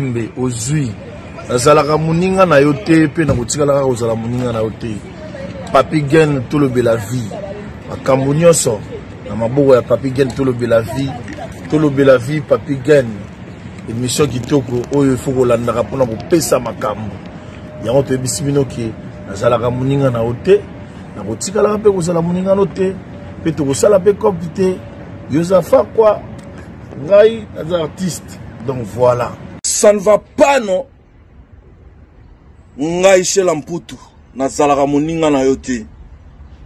mbe ozui azalaka muninga na yo te pe na kotikala ozala muninga na yo te Papi Gen tolobela vie makambo nyonso na maboko ya Papi Gen tolobela vie Papi Gen émission kitoko oyo il faut kolandaka mpona kopesa makambo yango toyebisi bino ke nazalaka muninga na yo te na kotikalaka mpe kozala muninga no te mpe tokosala mpe kopi te yozafa kwa ngai naza artiste donc voilà. Ça ne va pas non. Ngai Shela Mputu nazalaka moninga na yo te.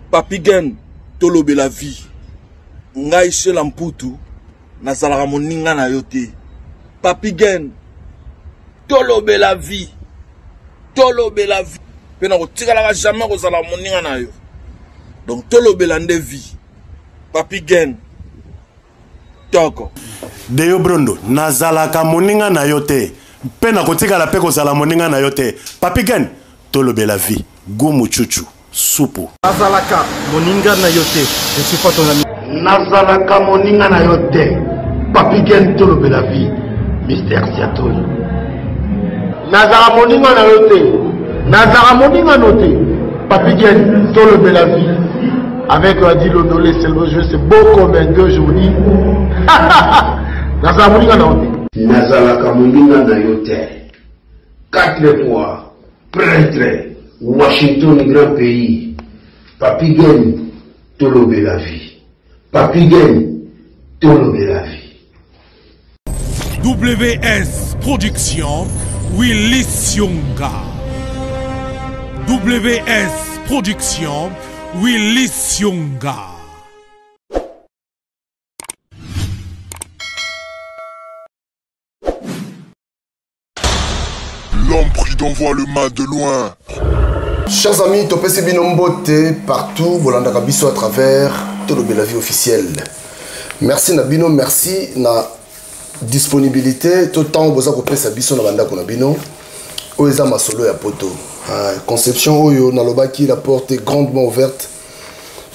Papi Gen tolobela vie. Ngai Shela Mputu nazalaka moninga na yo te. Papi Gen tolobela vie. Pe na kotikalaka jamais kozala moninga na yo. Donc tolobela nde vie. Papi Gen toko. Deyo Brondo, nazalaka moninga na yote. Pena kotikala pe kozala moninga na yote. Papi Gen, tolobela vie. Gumu chuchu, supu. Nazalaka moninga na yote. Je suis pas ton ami. Nazalaka moninga na yote. Papi Gen tolobela vie. Mystère Siatoy. Nazalaka moninga na yote. Nazalaka moninga note. Papi Gen tolobela vie. Avec Adilo Dolé, c'est le jeu, c'est beau comme un gueux, je vous dis. Nazalaka moninga na yote. Nazalaka moninga na yote. 4 fois, prêtre, Washington, grand pays. Papi Gen, tolobela vie. Papi Gen, tolobela vie. WS Production, Willy Sionga. WS Production, Willy Sionga. L'homme pris d'envoie le mal de loin. Chers amis, Topesi Binombote partout, Bolanda Kabiso à travers Tolobela Vie officielle. Merci Nabino, merci na disponibilité. Tout le temps, vous avez compris Sabiso na banda Konabino. Oeza Masolo ya poto. Conception Oyo Nalobaki, la porte est grandement ouverte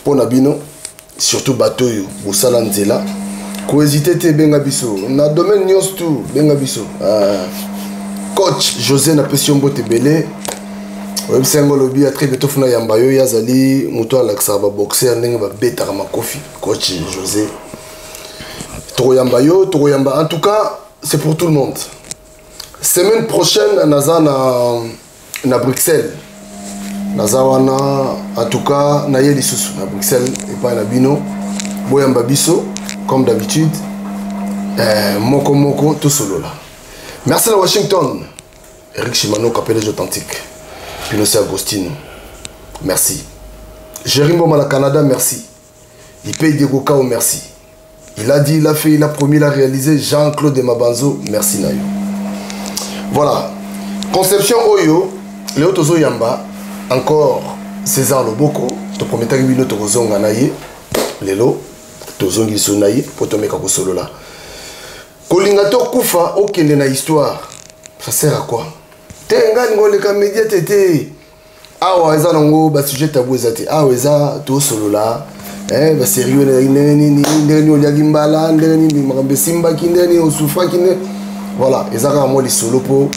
pour Nabino. Surtout bateau yo, Boussala Nzela. Cohésité te Bengabiso. Na domaine nyos tout Bengabiso. Coach José na Pession Tebele. Oui, c'est un lobby à très bientôt. Funa Yambayo Yazali, Mouto Alexa va boxer, n'engue va bêter à ma coffee. Coach José. Toro Yambayo, Toro Yamba. En tout cas, c'est pour tout le monde. Semaine prochaine, Naza na Bruxelles. Naza wana, en tout cas, na Yeli Soussou na Bruxelles et pas na Bino. Boyamba Biso, comme d'habitude. Moko, tout solo là. Merci à Washington. Eric Shimano, Capelage Authentique. Pinochet Agostino, merci. Jérémy Bomala Canada, merci. Il paye des Gokao, merci. Il a dit, il a fait, il a promis, il a réalisé. Jean-Claude Mabanzo, merci Nayo. Voilà. Conception Oyo, Léo Tozo Yamba, encore César Loboko, te promets que Milo Tozo Nganaye, Lélo, Tozo Ngisonaye, pour te mettre solo là. Kolingator Koufa, ok, na histoire. Ça sert à quoi? Tenga ngole ka média tété awa eza nango ba sujet tabou ezate awa eza to solo la ba sérieux ndeni oliaki mbala ndeni makambe simba kindeni osufra kinde voilà ezaka mo li solo po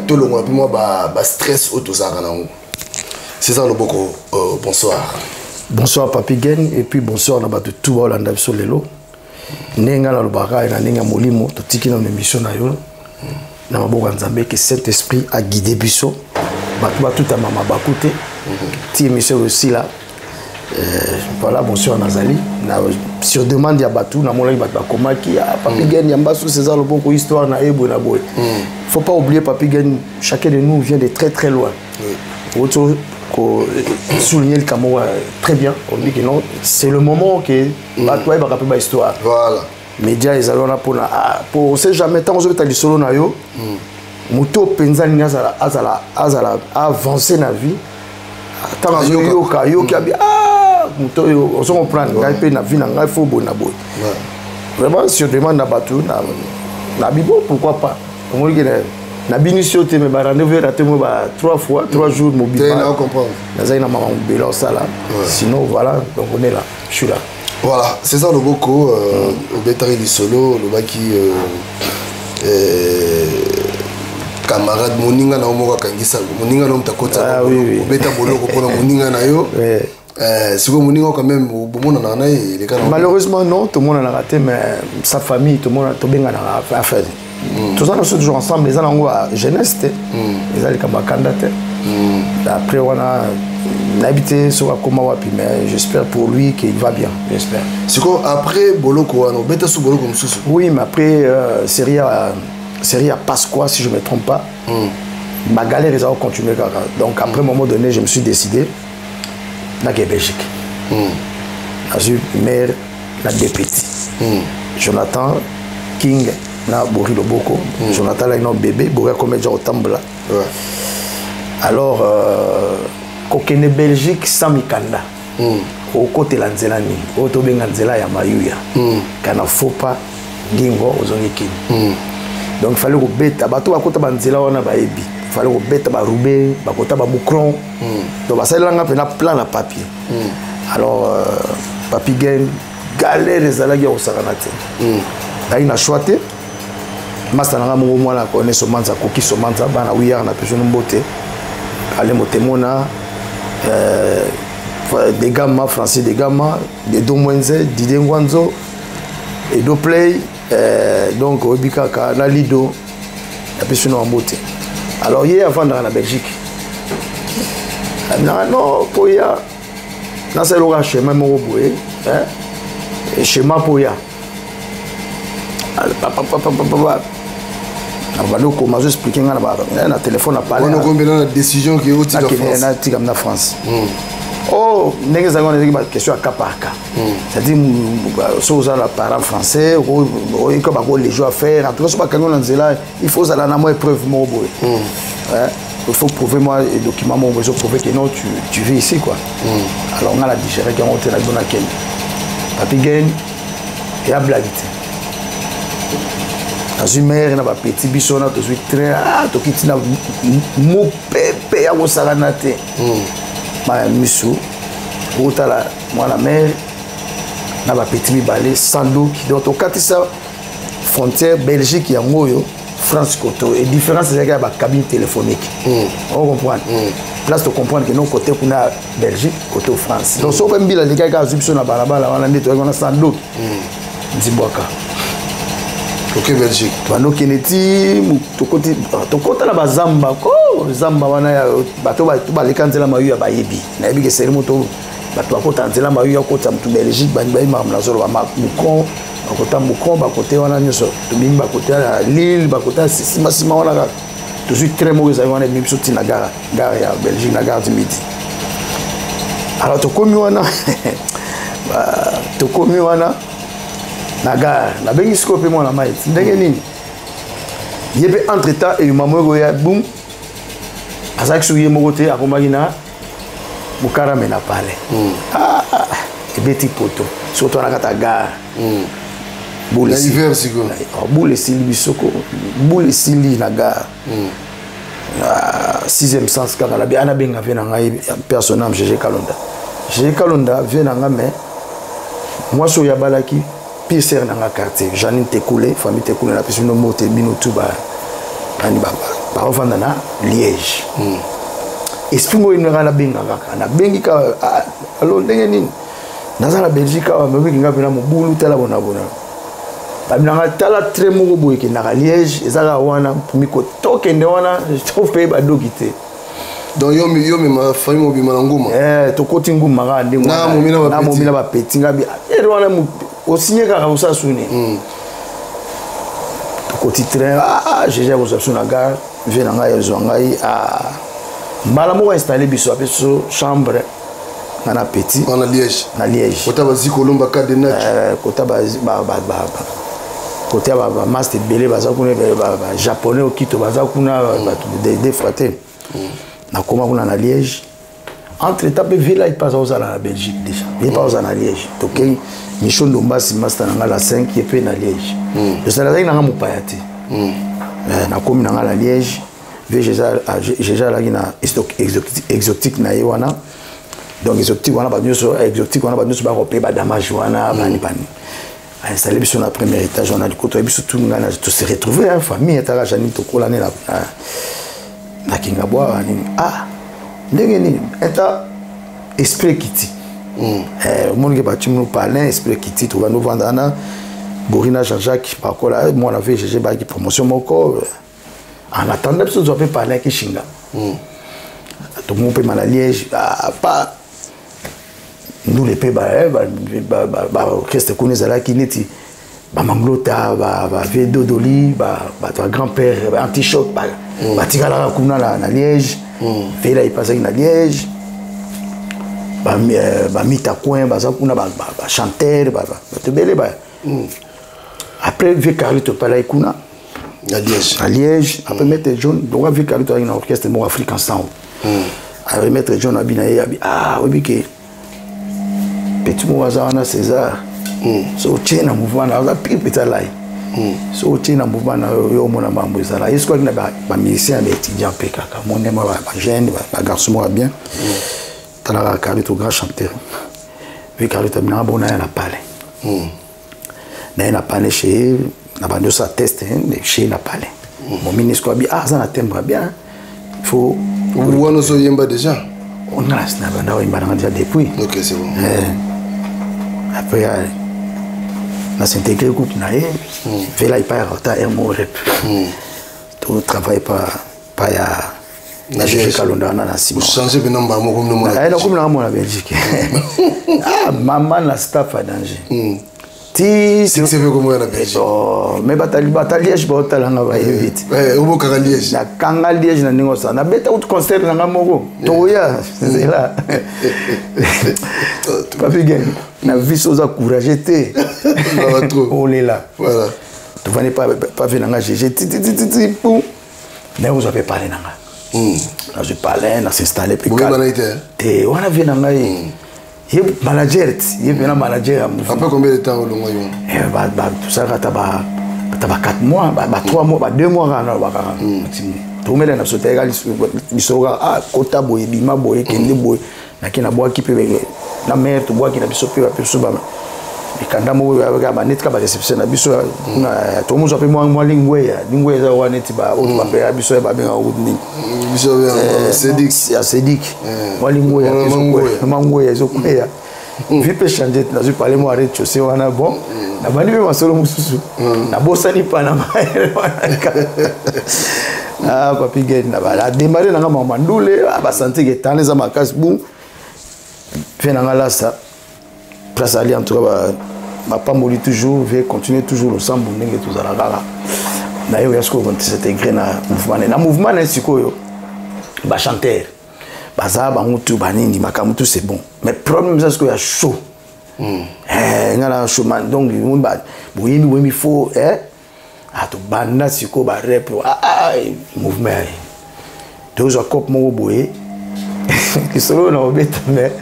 to longo pe moi ba stress autozaka nango. C'est ça le boko. Bonsoir. Bonsoir Papi Gen et puis bonsoir na ba de tout Holanda biso lelo nenga na lobaka na nenga molimo to tiki na émission na yo na maboko nzambe que Saint-Esprit a guidé biso batu tout à mama bakute ti émission aussi là voilà bonsoir Nazali na sur demande ya batu na molaki batu bakomaki Papi Gen yamba sous César Loboko histoire na ebo na boy. Faut pas oublier Papi Gen, chacun de nous vient de très très loin. Autre souligner le Cameroun très bien, on dit que non, c'est le moment que batu ba rappeler ba histoire. Voilà. Média les allons là pour on sait jamais tant on ta solo na yo moto penza ni azala avancer na vie tant yo ki abi moto yo on se comprend ngai pe na vie na ngai faut bona boy vraiment sur demande na batu na bibo pourquoi pas on dit que na binisio te me ba rendez-vous raté mo ba 3 fois 3 jours mobile na comprendre na zaina mama mbelo ça là sinon voilà donc on est là je suis là. Voilà, César Loboko, au Bétari du Solo, le baki camarade moninga na omoka kangisa moninga na mtakota beta boloko pona moninga na yo si vous moninga quand même bomona na na les cas malheureusement non tout le monde a raté mais sa famille tout le monde to benga na affaire tous ça nous sommes toujours ensemble les gens en jeunesse les ali kama kandate après on a habité sur Akoma wapi mais j'espère pour lui qu'il va bien j'espère c'est quoi après boloko no beta sous boloko msusu oui mais après série à Pasqua si je me trompe pas ma galère ils ont continué donc après un moment donné je me suis décidé d'aller Belgique j'ai mère la député Jonathan King na Bori Loboko Jonathan là un bébé Bori comme déjà au Tambla alors kokene Belgique sans mikanda au côté la nzela ni au to benga nzela ya mayuya kana faut pas ngingo ozongiki donc il fallait que bato bakota banzela wana baebi il fallait que beta ba roubé bakota ba mukron donc ba salanga pena plan na papier alors papi gen galère ezalaki au sakanate dai na choité masa nanga mo mwana ko ne somanza koki somanza bana wiya na peso mbote ale motemona des gamma français des gamma des domwenze Didier Ngwanzo et do play donc obikaka na lido la personne en beauté alors hier avant dans la Belgique non poya na c'est le chemin mo boé et chemin poya papa on m'a expliqué na téléphone a parlé on a combien de décisions qui ont tiré na France oh n'est-ce pas une question à cas par cas c'est-à-dire si vous avez un parent français comme les jeux à faire en tout cas quand on est là il faut aller à moi preuve il faut prouver moi les documents moi besoin prouver que non tu vis ici quoi alors on a la digéré quand on est là dans laquelle papi gagne et à blague dans une mère na ba petit biso na to suis très to kitina mo pepe ya ko saranate ma misu otala mwana mère na ba petit mibale sando qui donc okatisa frontière Belgique ya ngoyo France koto et différence c'est que ba cabine téléphonique on comprend place de comprendre que non côté kuna Belgique côté France donc so mbila les gars ka zubso na balabala wana ndeto on a sando nzibwaka ok Belgique bano keneti tokota na bazamba ko zamba wana ya bato ba lekanzela mayu ya bayebi na yebi ke seri moto bato bakota nzela mayu ya kota mtu Belgique bani ba imam na zolo ba mukon bakota mukon bakote wana nyoso to bimba bakote ya Lille bakota sima wana ka to suis très mauvais avec wana biso tina gare ya Belgique na gare du Midi alors to komi wana naga na bengi scope moi na maïs ndenge nini yebe entre temps et maman ya boum azaki suye mokote akomaki na bukara mena pale ebeti poto surtout na kata gare boule hiver siko boule sili bisoko boule sili na gare 6e sens kaka la bien benga vient na ngai personnage GG Kalonda vient na ngame moi so ya balaki Pierre dans la quartier Janine Tekoulé famille Tekoulé la personne no moté minutu ba ani ba ofanda na Liège esprit mo ina la benga na bengi ka alo ndenge nini naza la Belgique wa mbe kinga pena mobulu tala bona ba binanga tala très mo boye ki na Liège ezala wana miko tokende wana to pe ba dokite donc yo ma famille mobima na nguma to koti nguma ka ndingo na momina ba petit ngabi wana aussi car vous ça sonné côté train j'ai déjà vous na gare vient nga yezo ngai mbala mo installer biso apeso chambre na petit na Liège kota ba zikolomba ka de natch kota ba kota ba master belé baza kuna ba japonais okito baza kuna des fratés na koma kuna na Liège entre étapes ville il passe aux à la Belgique déjà il passe à Liège donc Michon Dombasi master na la 5 qui est pe na Liège je sais là na mupayati na komi na la Liège déjà là na stock exotique na wana donc exotique wana ba nyoso exotique wana ba nyoso ba repé ba damage wana bani installé sur le premier étage, on a du côté, tout le monde se retrouvé, la famille, et la Janine, tout l'année, na Kingaboa, ah, ndenge eta esprit kiti. Au monde qui bâti nous parler, esprit kiti, tu vas nous vendre na Borina Jean-Jacques, par quoi là, moi on avait GG bagi promotion mon corps. En attendant, ça doit parler avec Chinga. Tout le monde peut mal à Liège, pas nous les pays, qu'est-ce que nous avons qui n'est pas Manglota, Vedo Doli, ton grand-père, anti-choc, Tigala Kuna na Liège, Vela il passe na Liège, Mita Coin, Bazakuna, chanteur, après Vieux Carlito Palais Kuna. À Liège, après mettre John, donc Vieux Carlito a une orchestre de Afrique ensemble. Après mettre John Abinaye, ah oui, petit Mouazana César, so tient un mouvement, on a pris petit là. So tient un mouvement, on a mambo ça. Est-ce qu'on a pas musicien, mais étudiant PK, mon aime ma jeune, ma garçon moi bien. T'as la Carlito grand chanteur. Vieux Carlito a bon à la palais. Na palais chez na bande ça test chez na palais. Mon ministre a dit ah ça na thème bien. Il faut vous nous soyez déjà. On a déjà depuis. Ok, c'est bon. Après, on a intégré le groupe. Il là, il pas retard et mon rep. Tout travail pas à gérer Kalonda dans la Simon. Vous changez de nom, comme nous. Comme nous, la Belgique. Ah, maman, la staff à danger. C'est vrai comment on a Belgique. Mais Liège, va vite. Au Liège. La Kanga Liège, na ningosa. Na beta out concert na ngamoko. Toya, c'est là. Papi na vie soza courage té. On est là. Voilà. Tu vas pas venir na GG. Pou. Mais vous avez parlé na nga. Là je parlais, na s'installer puis. Vous avez été. Té, on a vu na nga. Il est manager, il est un manager. Après combien de temps au long tout ça, tu as 4 mois, 3 mois, 2 mois. Tout le monde a sauté, il sera à Kota Boy, Bima Boy, Kendi Boy, na bois qui peut la mer, tu bois qui n'a pas sauté, et quand on a net cap réception, na biso na tout le monde appelle moi lingwe za wana tiba on va faire biso ba bien au ni biso Cédic moi lingwe mangwe zo kwea vipe changer na parler moi arrête chaussée wana bon na bani be masolo mususu na bosani pa na ah papi gate na ba démarrer na ngama ndule ba santé que tant les amakas bu fait na ngala ça place ali en tout cas ma pas mourir toujours veut continuer toujours le sang bonning et tout ça là na yo est-ce que vous s'intégrer na mouvement na sikoyo ba chanteur baza ba mutu banini makamutu c'est bon mais problème c'est que y a chaud ngala chaud man donc on ba boyini we mi faut ato banda siko ba rep mouvement deux cop mo boye qui solo na obeta mais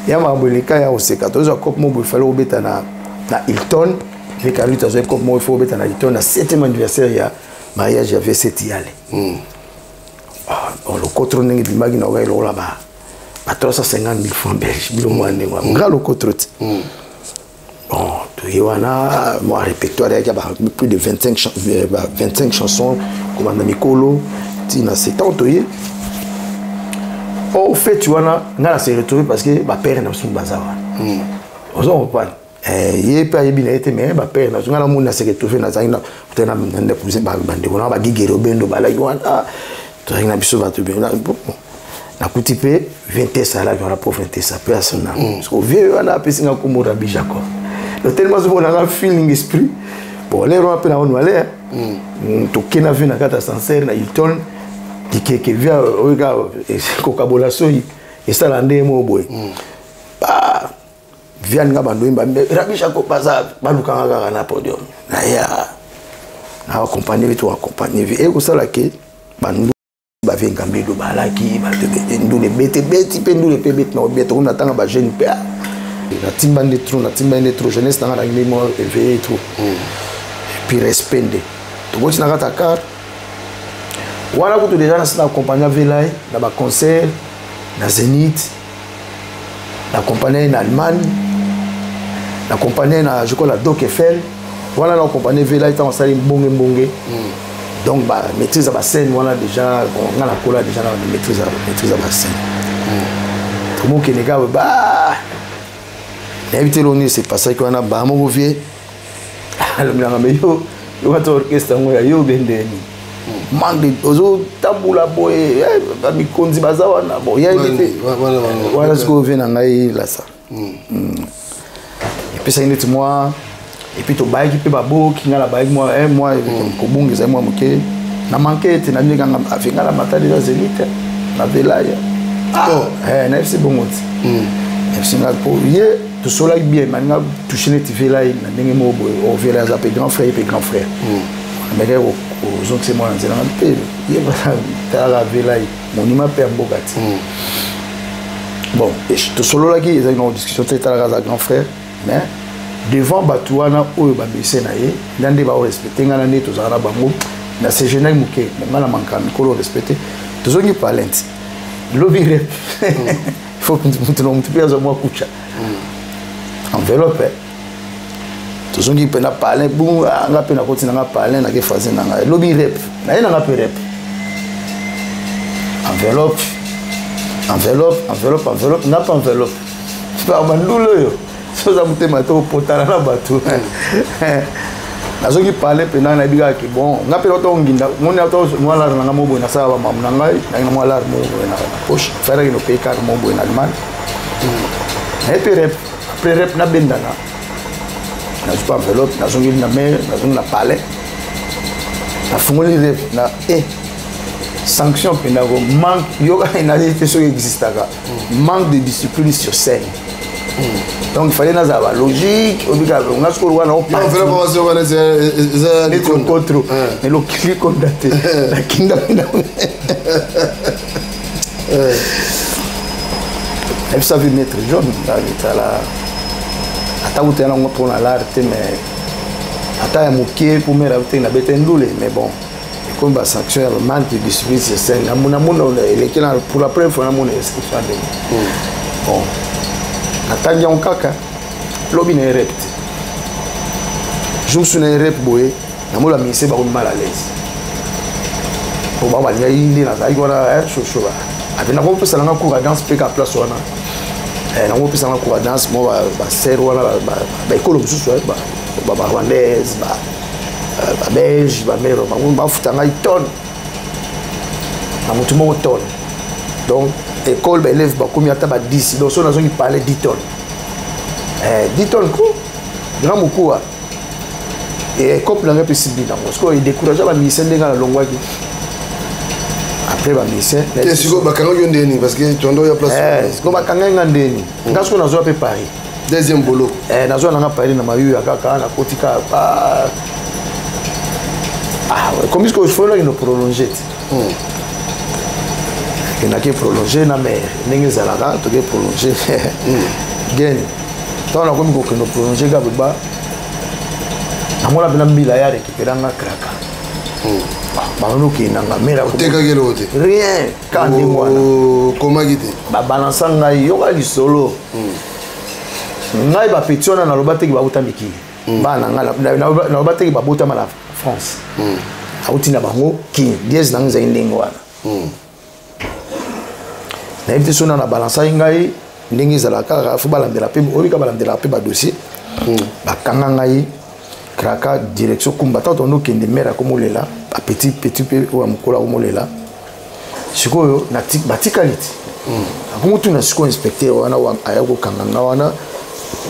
ya mabolika ya oseka tozo cop mo boye fallait obeta na Hilton avec lui tozo cop mo faut obeta na Hilton na 7e anniversaire ya mariage avait cette yale on le contrôle n'engi bimagi na oga lo là ba 350 000 francs belges bilo mwande ngwa nga lo contrôle bon to yewana moi répertoire ya ba plus de 25 chansons comme na mikolo tina 70 oye. Au fait, tu vois, on a se retrouvé parce que ma père n'a pas eu de bazar. On s'en reprend. Il n'est pas bien été, mais ma père n'a pas eu de bazar. Se retrouvé dans un peu de poussée, on a dit que Robin de Balay, tu as un abisso va te bien. Na coûté 20 salaires qui ont rapporté ça personne. Parce qu'au vieux, on a appelé ça comme Rabbi Jacob. Donc tellement on a un feeling esprit. Bon, les gens appellent on aller. Tu connais vu na carte sincère na Hilton. Qui vient regarde kokabolaso et ça landé mo boy bah vient nga bandoim ba rabisha ko baza baluka nga na podium na ya na accompagner tout accompagner et ko sala ke bandu ba venga mbedo balaki ba te ndule bete pe ndule pe bete na bete on attend ba jeune pe na timbande trop jeunesse na nga ngi mo éveillé tout et puis respecter to go na kata car voilà que déjà nous accompagné Velaï dans le concert, dans Zénith, nous accompagné en Allemagne, la compagnie na je crois la Doc Eiffel voilà la compagnie Vela est en salle mbonge donc bah maîtrise à la scène voilà déjà on a la cola déjà la maîtrise à la scène comment que les gars bah invité l'on c'est pas ça qu'on a bah mon vieux le mien mais yo va orchestre yo bendeni mande ozo tabula boy ba mikonzi bazawa na bo ya invité voilà ce qu'on vient ngai là ça et puis ça init moi et puis to baiki pe babo ki ngala baiki moi moi ko bungisa moi moke na manquete na ninga afinga la matadi za Zenith na Velaya na FC Bongoti FC na po ye to sola bien manga toucher net Velaya na ninga mo boy o Velaya za pe grand frère mais aux autres c'est moi c'est un peu il va la Velaya mon ima père Bogati bon et to solo là qui ils ont une discussion très à la grand frère mais devant Batouana oyo ba bese na ye ndande ba respecter ngana ne to zana bango na se jeune muke ngana mankami ko respecter to zongi talent lobby rep il faut que tu non tu piazo moi kucha enveloppe to zongi pena parler bu nga pena ko tina nga parler na ke fazer na nga lobby rep na ye na nga rep enveloppe n'a pas enveloppe pas mandulo yo so za mutema to potala na batu nazoki parler pena na biga ki bon nga pe to nginda moni auto mwala na mobo na saba mamu na ngai na mwala mo na poche faire no pe ka mo bo na man et puis rep na bendana na pas enveloppe na zongi na mer na zongi na parler na fungoli rep na sanction pena go manque yoga ina été so existaka manque de discipline sur scène. Donc il fallait avoir logique, on a ce qu'on a en fait la formation c'est contre mais le clic comme daté la kinda elle savait mettre jaune dans la ataouté na ngotro na l'art mais ata ya mokie pour me rater na betendule mais bon comme la sanction le manque de discipline sur scène na mona pour la première fois na mona bon atanja onkaka lobi na rep jour sur na rep boye na mola mise ba mal à l'aise pour ba ya indi na sai gora chochoba abina ko pesa na cours à danse pe ka place wana na ko pesa na cours à danse mo ba ser wana ba ekolo mususu ba rwandaise ba belge ba mero ba futa ngai ton na mutu mo ton donc école élève ba combien ta ba 10 donc on a besoin de parler 10 tonnes 10 tonnes ko grand moko et couple na pe sibi na parce que il décourager ba mission ndenga na longwaki après ba mission qu'est-ce que ba kanga ndeni parce que tu ndo ya place ko ba kanga ndeni ngasko na zo pe Paris deuxième boulot na zo na Paris na mayu ya kaka na kotika comme est-ce que je fais là une prolonger il a qui prolongé na mer ningi zalaka to ke prolonger gain donc on a comme que nous prolonger gaba amola bina mbila ya récupérer nga kraka barono ki nanga mera ko teka kelo te rien quand ni mwana comment gite ba balança ngai yo ga lisolo ngai ba petiona na lobate ki ba utamiki bana ngala na lobate ki ba botama la France autina bango ki diez nanga za ndingo wana na invité sona na balança ngai ndingi zalaka fu balandela pe obika balandela pe ba dossier ba kanga ngai kraka direction kumba tato no kende mera komolela ba petit pe wa mukola komolela sikoyo na tik batikaliti akomutu na siko inspecteur wana wa ayako kanga wana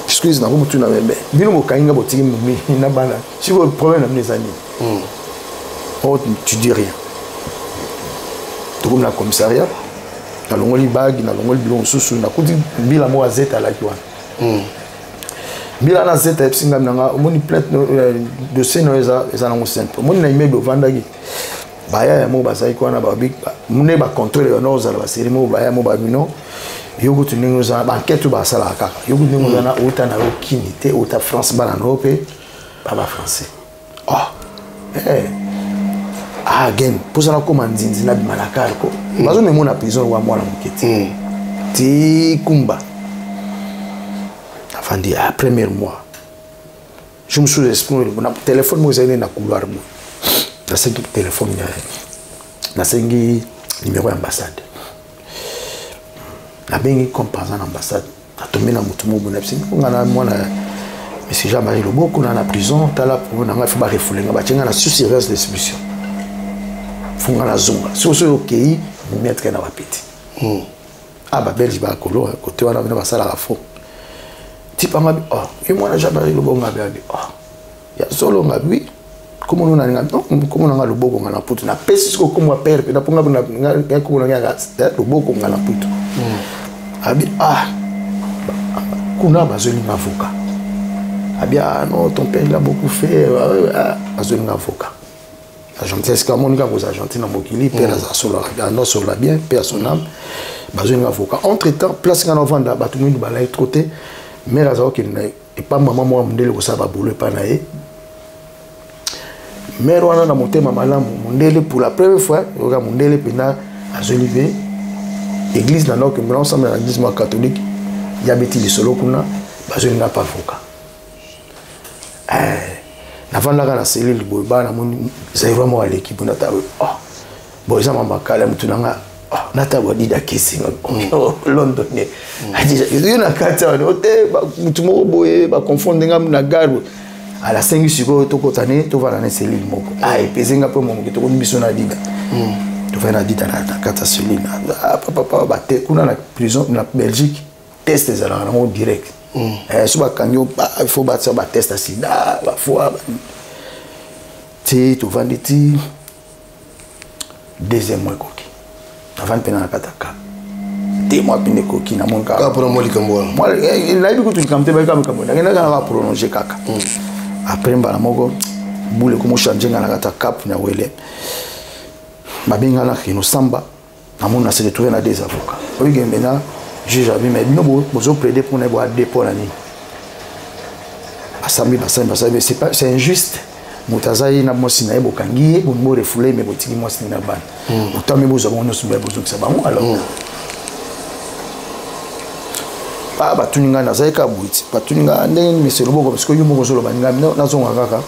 excuse na komutu na bebe bino mo kainga botiki mumi na bana siko problème na mnezani oh tu dis rien tout comme la commissariat na longoli bag na longoli bilon susu na kuti bila mo azeta la kiwana bila na zeta epsinga nanga moni plate de seno eza na mo simple moni na immeuble vandagi baya ya mo basai kwana ba big mune ba contrôle no za ba série mo baya mo ba bino yogo tuningo za ba enquête ba sala kaka yogo tuningo na uta na okinité uta France bana no pe ba français again posa na koma nzinzi na bimalakari ko bazo memona prison wa mwana muketi ti kumba Avant de premier mois. Je me suis expliqué, mon téléphone, moi, j'ai un couloir. Dans ce téléphone, dans ce numéro d'ambassade. La bengi comme par exemple l'ambassade. A tombé dans mon bonheur. On a moi Monsieur Jean-Marie Loboko dans la prison. T'as là pour on a fait refouler. On a tenu la surveillance d'expulsion. Faut qu'on la zonga. Si c'est ok, on mettre dans la petite. Ah bah Belge bah colo côté on a venu passer la faux. Type on a oh et moi Jean-Marie Loboko on a bien oh. Ya solo on a oui. Comment on a non comment on a Loboko on a puto na pesi ko como père na ponga na como on a Loboko on a puto. Abi ah kuna bazoli avocat. Abi ah non ton père il a beaucoup fait bazoli avocat. Argentine est-ce que mon gars aux Argentines en Mokili père à solo non sur la bien père son âme bazoli avocat. Entre-temps place quand on vend da batu mindu balai troté mère azao qui et pas maman moi mondele ko ça ba boulot pas naé. Mère wana na motema malamu mondele pour la première fois yoga mondele pena azolivé église na nord que nous ensemble dans l'église catholique il y a bêti les solo kuna bazoli na pas avocat avant la la cellule boba na moni c'est vraiment à l'équipe na ta oh bon ils ont makala mutunanga nata wadi da kissing londonien a dit il na kata hotel mutu moko boye ba confondre ngam na gare à la 5 siko to kotane to va na cellule moko et pesenga pe mo to ko biso na dida to va na dida na kata cellule papa ba te kuna na prison na Belgique test les alors en direct so ba kanyo il faut ba ça ba test sida ba fois ti to va nditi deuxième mois koki avant de na kataka 2 mois pine koki na mon ka pour moi likambo moi il a eu que tu kamte ba kambo na ngana prolonger kaka après mbala moko boule comme changer na kata cap na wele babenga na kino samba na mon na se retrouver na des avocats oui maintenant juge a vu mais nous besoin plaider pour n'avoir dépôt là ni asami c'est injuste mutazai na mosi na ebo kangi bon mo refoulé mais botiki mosi na ban autant mais besoin on se besoin que ça ba alors ba tuninga na zaika buiti ba tuninga ndenge monsieur Loboko parce que yo moko solo baninga na zonga kaka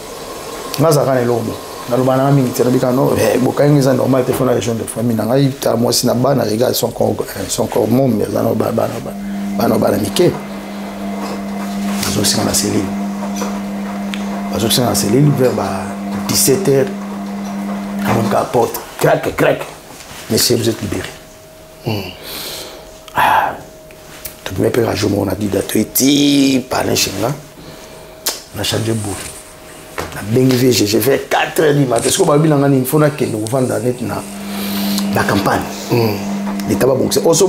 ngazaka na lobo na lobana mingi tena bikano bokangi za normal téléphone à région de famille na ngai ta mosi na bana regarde son corps mon mais za no bana mike azo na cellule azo na cellule vers 17h à mon cas porte crac monsieur vous êtes libéré tout mes pères à jour on a dit d'être petit parler chez moi on a changé bout na bengi j'ai fait 4h du matin parce que babi nanga il faut na que nous vendre net na la campagne l'état ba bon c'est aussi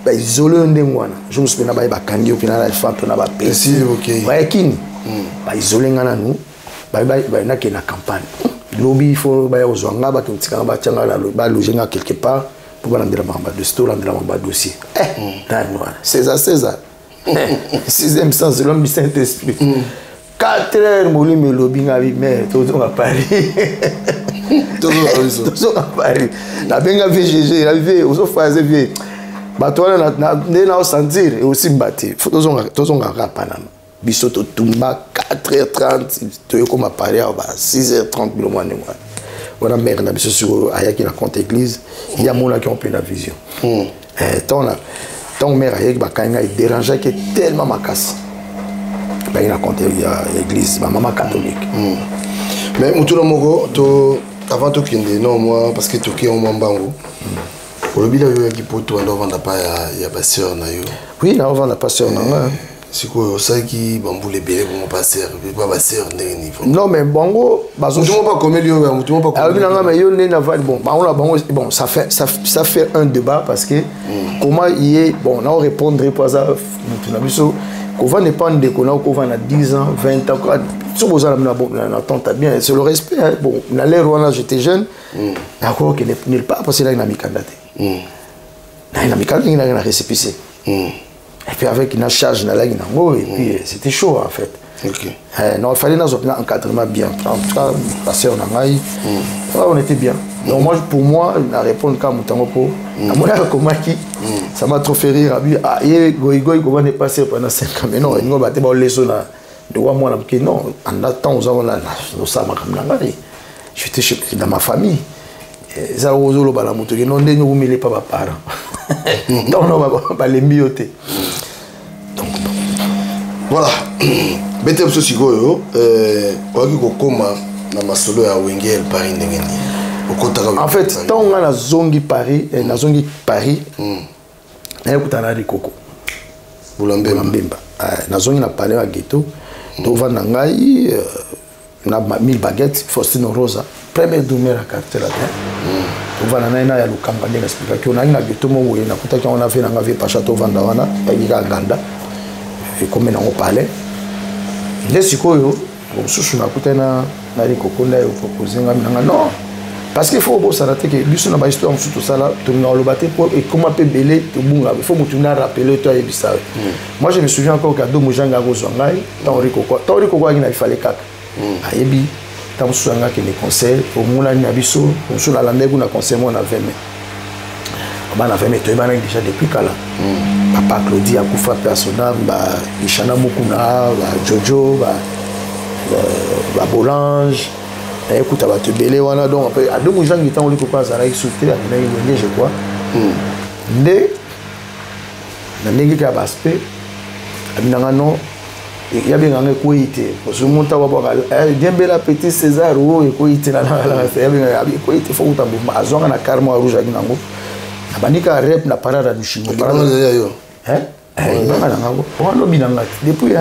ba isolé ndengwana je me souviens ba kangi opina la fante na ba pesi OK ba ekini ba isolé ngana nous ba na que na campagne lobby il faut ba ozwanga ba kintika ba tchanga la ba loger nga quelque part pour aller dans le dossier dans le dossier César 6e sens de l'homme du Saint-Esprit 4h moli me lobby nga bi mais tout à Paris tout à Paris la benga VGG la vie aux phase vie ba toi na sentir et aussi battre tous on rapana biso to tumba 4h30 to comme à Paris à 6h30 le mois ne mois on a mère na biso sur ayaki na compte église il y a mon qui ont pris la vision ton mère ayaki ba kanga il dérangeait que tellement ma casse ba ina compte église ma maman catholique mais mutula moko to avant to kinde non moi parce que to ki on mambango olobila yo ki poto ndo vanda pa ya pasteur na yo oui na vanda pasteur na nga siko osaki bambule belé pour mon pasteur pas pasteur ndenge niveau non mais bongo bazo tu m'as pas comme lui tu m'as pas alors bien mais yo né na va bon on a bon ça fait un débat parce que comment il est bon on répondre pour ça tu n'as vu ça qu'on va dépendre de qu'on va na 10 ans 20 ans si vous avez na tante bien c'est le respect hein. Bon na l'air où j'étais jeune d'accord que n'est pas parce que là il a mis candidat il a mis candidat il a récépissé et puis avec une charge na la et puis c'était chaud en fait OK non il fallait dans un encadrement bien en tout cas passer on a on était bien Donc moi, pour moi, la réponse quand Moutangopo, à mon avis, ça m'a trop fait rire. Ah, comment est passé pendant 5 ans? Mais non, il m'a battu dans les zones de moi, non, en attendant, nous avons nous sommes j'étais dans ma famille. Ça aux autres, bah la moto, non, nous ne pas mes parents. Donc on va les mioter. Donc voilà. Bete mso sikoyo, waki kokoma na masolo ya Wengel Paris ndengeni. En fait, tant on a la zongi Paris, na yekutana rikoko. Bulambemba. Na zongi na palais wa ghetto, to vanda ngai na 1000 baguettes, Faustino Rosa, première demeure à quartier là. To vanda na ya lukamba ndenge explica que on a na ghetto mo na kutaki on a fait na ngave pacha to vanda wana, ya ganda. Et comme na on palais. Les sikoyo, je na rikoko na yo proposer ngami non. Parce qu'il faut s'arrêter que lui, on a histoire tout ça là, tout le battu et comment peut belé, il faut me rappeler toi et ça. Moi je me souviens encore qu'à deux mojanga rozwangai, tant rikoko il fallait quatre. Ayebi, tant soanga que les conseils, au moula ni abiso, on sur la lande na conseil moi na 20 mai. On a 20 mai, tu es déjà depuis kala. Papa Claudie a koufa personnel, Ishana Mukuna, Jojo, Bolange. Écoute, tu te belé, donc après, à deux gens qui ont dit que ça a sauté, je crois. Mais, dans les cas d'aspect, il y a bien un coïté. Parce que mon tabac, bien bel appétit César, ou coïté, il faut que tu aies un carmo rouge à Ginango. Abanika rep na parada du Chimbo. Depuis,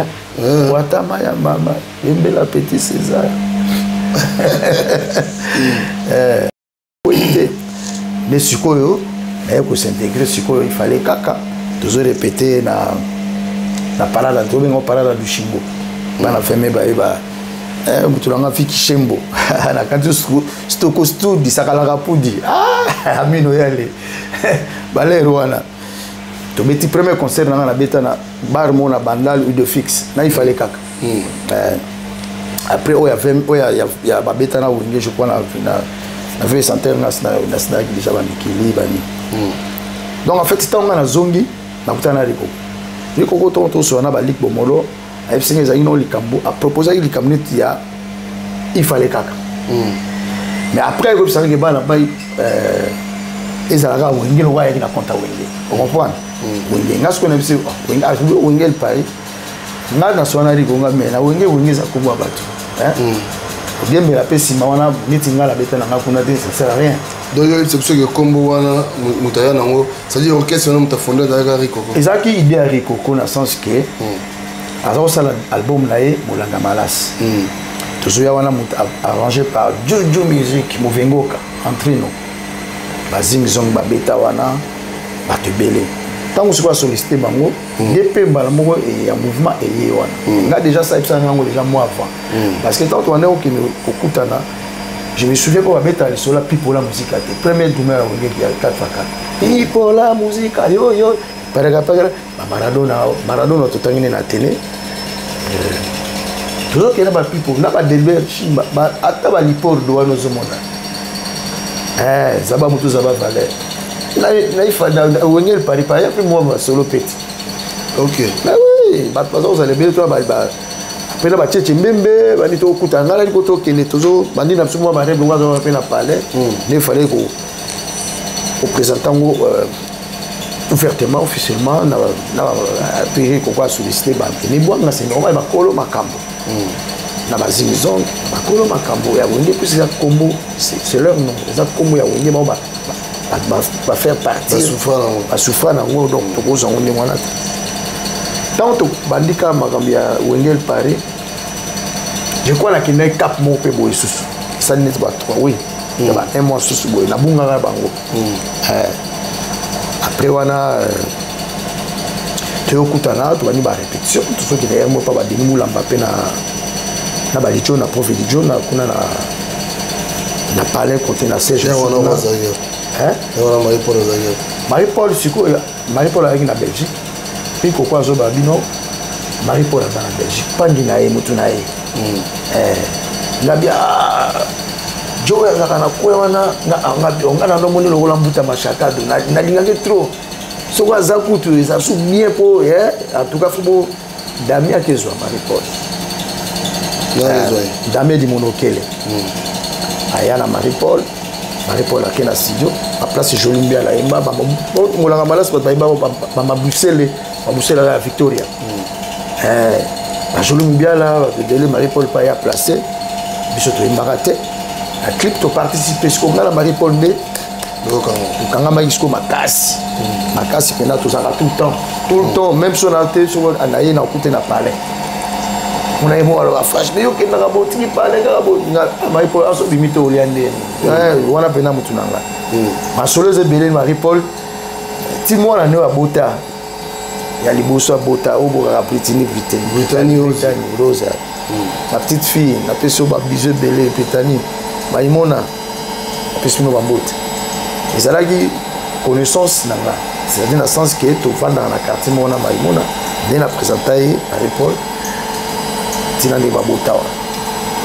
Watamaya Mama, bien bel appétit César. Mais Sukoyo, pour s'intégrer, Sukoyo, il fallait caca. Toujours répéter la parade, on parade du Chimbo. On a fait mes baïba. Tu l'as fait Chimbo. On a quand tu stoko di sakala pudi. Ah, amino yale. Balé Rwanda. Tu mets premier concert dans la bêta na bar mona bandal ou de fixe. Là il fallait caca. Après, il y a Babetana Wenge, je crois, na fait centaine national déjà Mikili bani. Donc en fait, tant on a zongi, na kutana riko. Riko ko tonto so na balik bomolo, a fsinga za ino likambo, a proposé likambo tia il fallait kaka. Mais après il ça que ba na bay ezalaga Wenge lo wa na compta Wenge. Vous comprenez? Wenge ngasko na bisi Wenge le Paris. Nga na sona riko nga me na Wenge za kubwa batu. Bien me rappeler si mawana nitinga la beta na kuna te ça sert à rien. Donc c'est pour ça que combo wana mutaya nango, ça dit orchestre na mutafondé dans rikoko. Ezaki idée à rikoko na sens que alors ça l'album nae Molanga Malas. Toujours ya wana arrangé par Jojo Music Movengoka entre nous. Bazing zong ba beta wana ba te belé. Tant que je suis sollicité, depuis le mouvement est on a déjà ça déjà moi avant. Parce que tant qu'on est au Kutana, je me souviens qu'on va mettre sur la pipe pour la musique. Première demeure, on est 4 fois 4. Pipe pour la musique, yo yo. Par exemple, Maradona tout le temps na télé. Toujours qu'il y a des pipe, on n'a pas de débat, attends les ports de nos mondes. Ça va tout ça va valer. Il faut Wenge le Paris, il y a plus moi solo petit. Ok. Mais oui, vous allez bien toi après là tchétche mbembe bani to kutanga là ko to kele toujours bandi na moi ba rebe ngwa pe na palais. Il fallait qu'on présente ouvertement officiellement na payer quoi solliciter ba ni bwanga c'est normal ba kolo makambo. Na bazimizong ba kolo makambo ya Wenge plus ça combo c'est leur nom. Ça combo ya Wenge ba va faire partie à souffrir dans donc on est voilà tant que bandika magambia Wenge Paris je crois là qu'il n'est cap mon pe boy sous ça n'est pas toi oui il y a un mois sous boy na bunga bango après wana teo kutana tu bani ba répétition tout ce qui derrière moi pas ba demi mulamba pe na ba licho na prof licho na kuna na palais côté na siège Marie-Paul, Marie-Paul avec la Belgique. Puis pourquoi zo babino Marie-Paul dans la Belgique. Pas d'inae mutunae. Là bien jo azaka na kwe wana nga na nomoni lokola mbuta machakado na lingaki trop soko aza kutu eza su bien po en tout cas faut Damien akezwa Marie-Paul Damien di monokele aya na Marie-Paul ake na studio a place Jolumbi ala imba molanga malasi bato bayimba bamabusele la Victoria na Jolumbi ala babedele Marie-Paul pa ya place biso toyimbaka te na clip to participer siko nga na Marie-Paul nde tokanga siko makasi pena tozalaka tout le temps même si on a été sur anaye na okute na palais on a émo alors flash mais yo kendaka botiki palais kaka botinga Marie-Paul aso bimito olia ndeni wana pena mutu nanga masolo ebele Marie-Paul ti mwana ne abota ya liboso abota obokaka Brittany Rose ma petite fille na peso ba bisou belé Brittany maimona peso no bambote ezalaki connaissance nanga c'est-à-dire dans le sens que tu vas dans la quartier mona maimona dès la présenter Marie-Paul tina ndi babota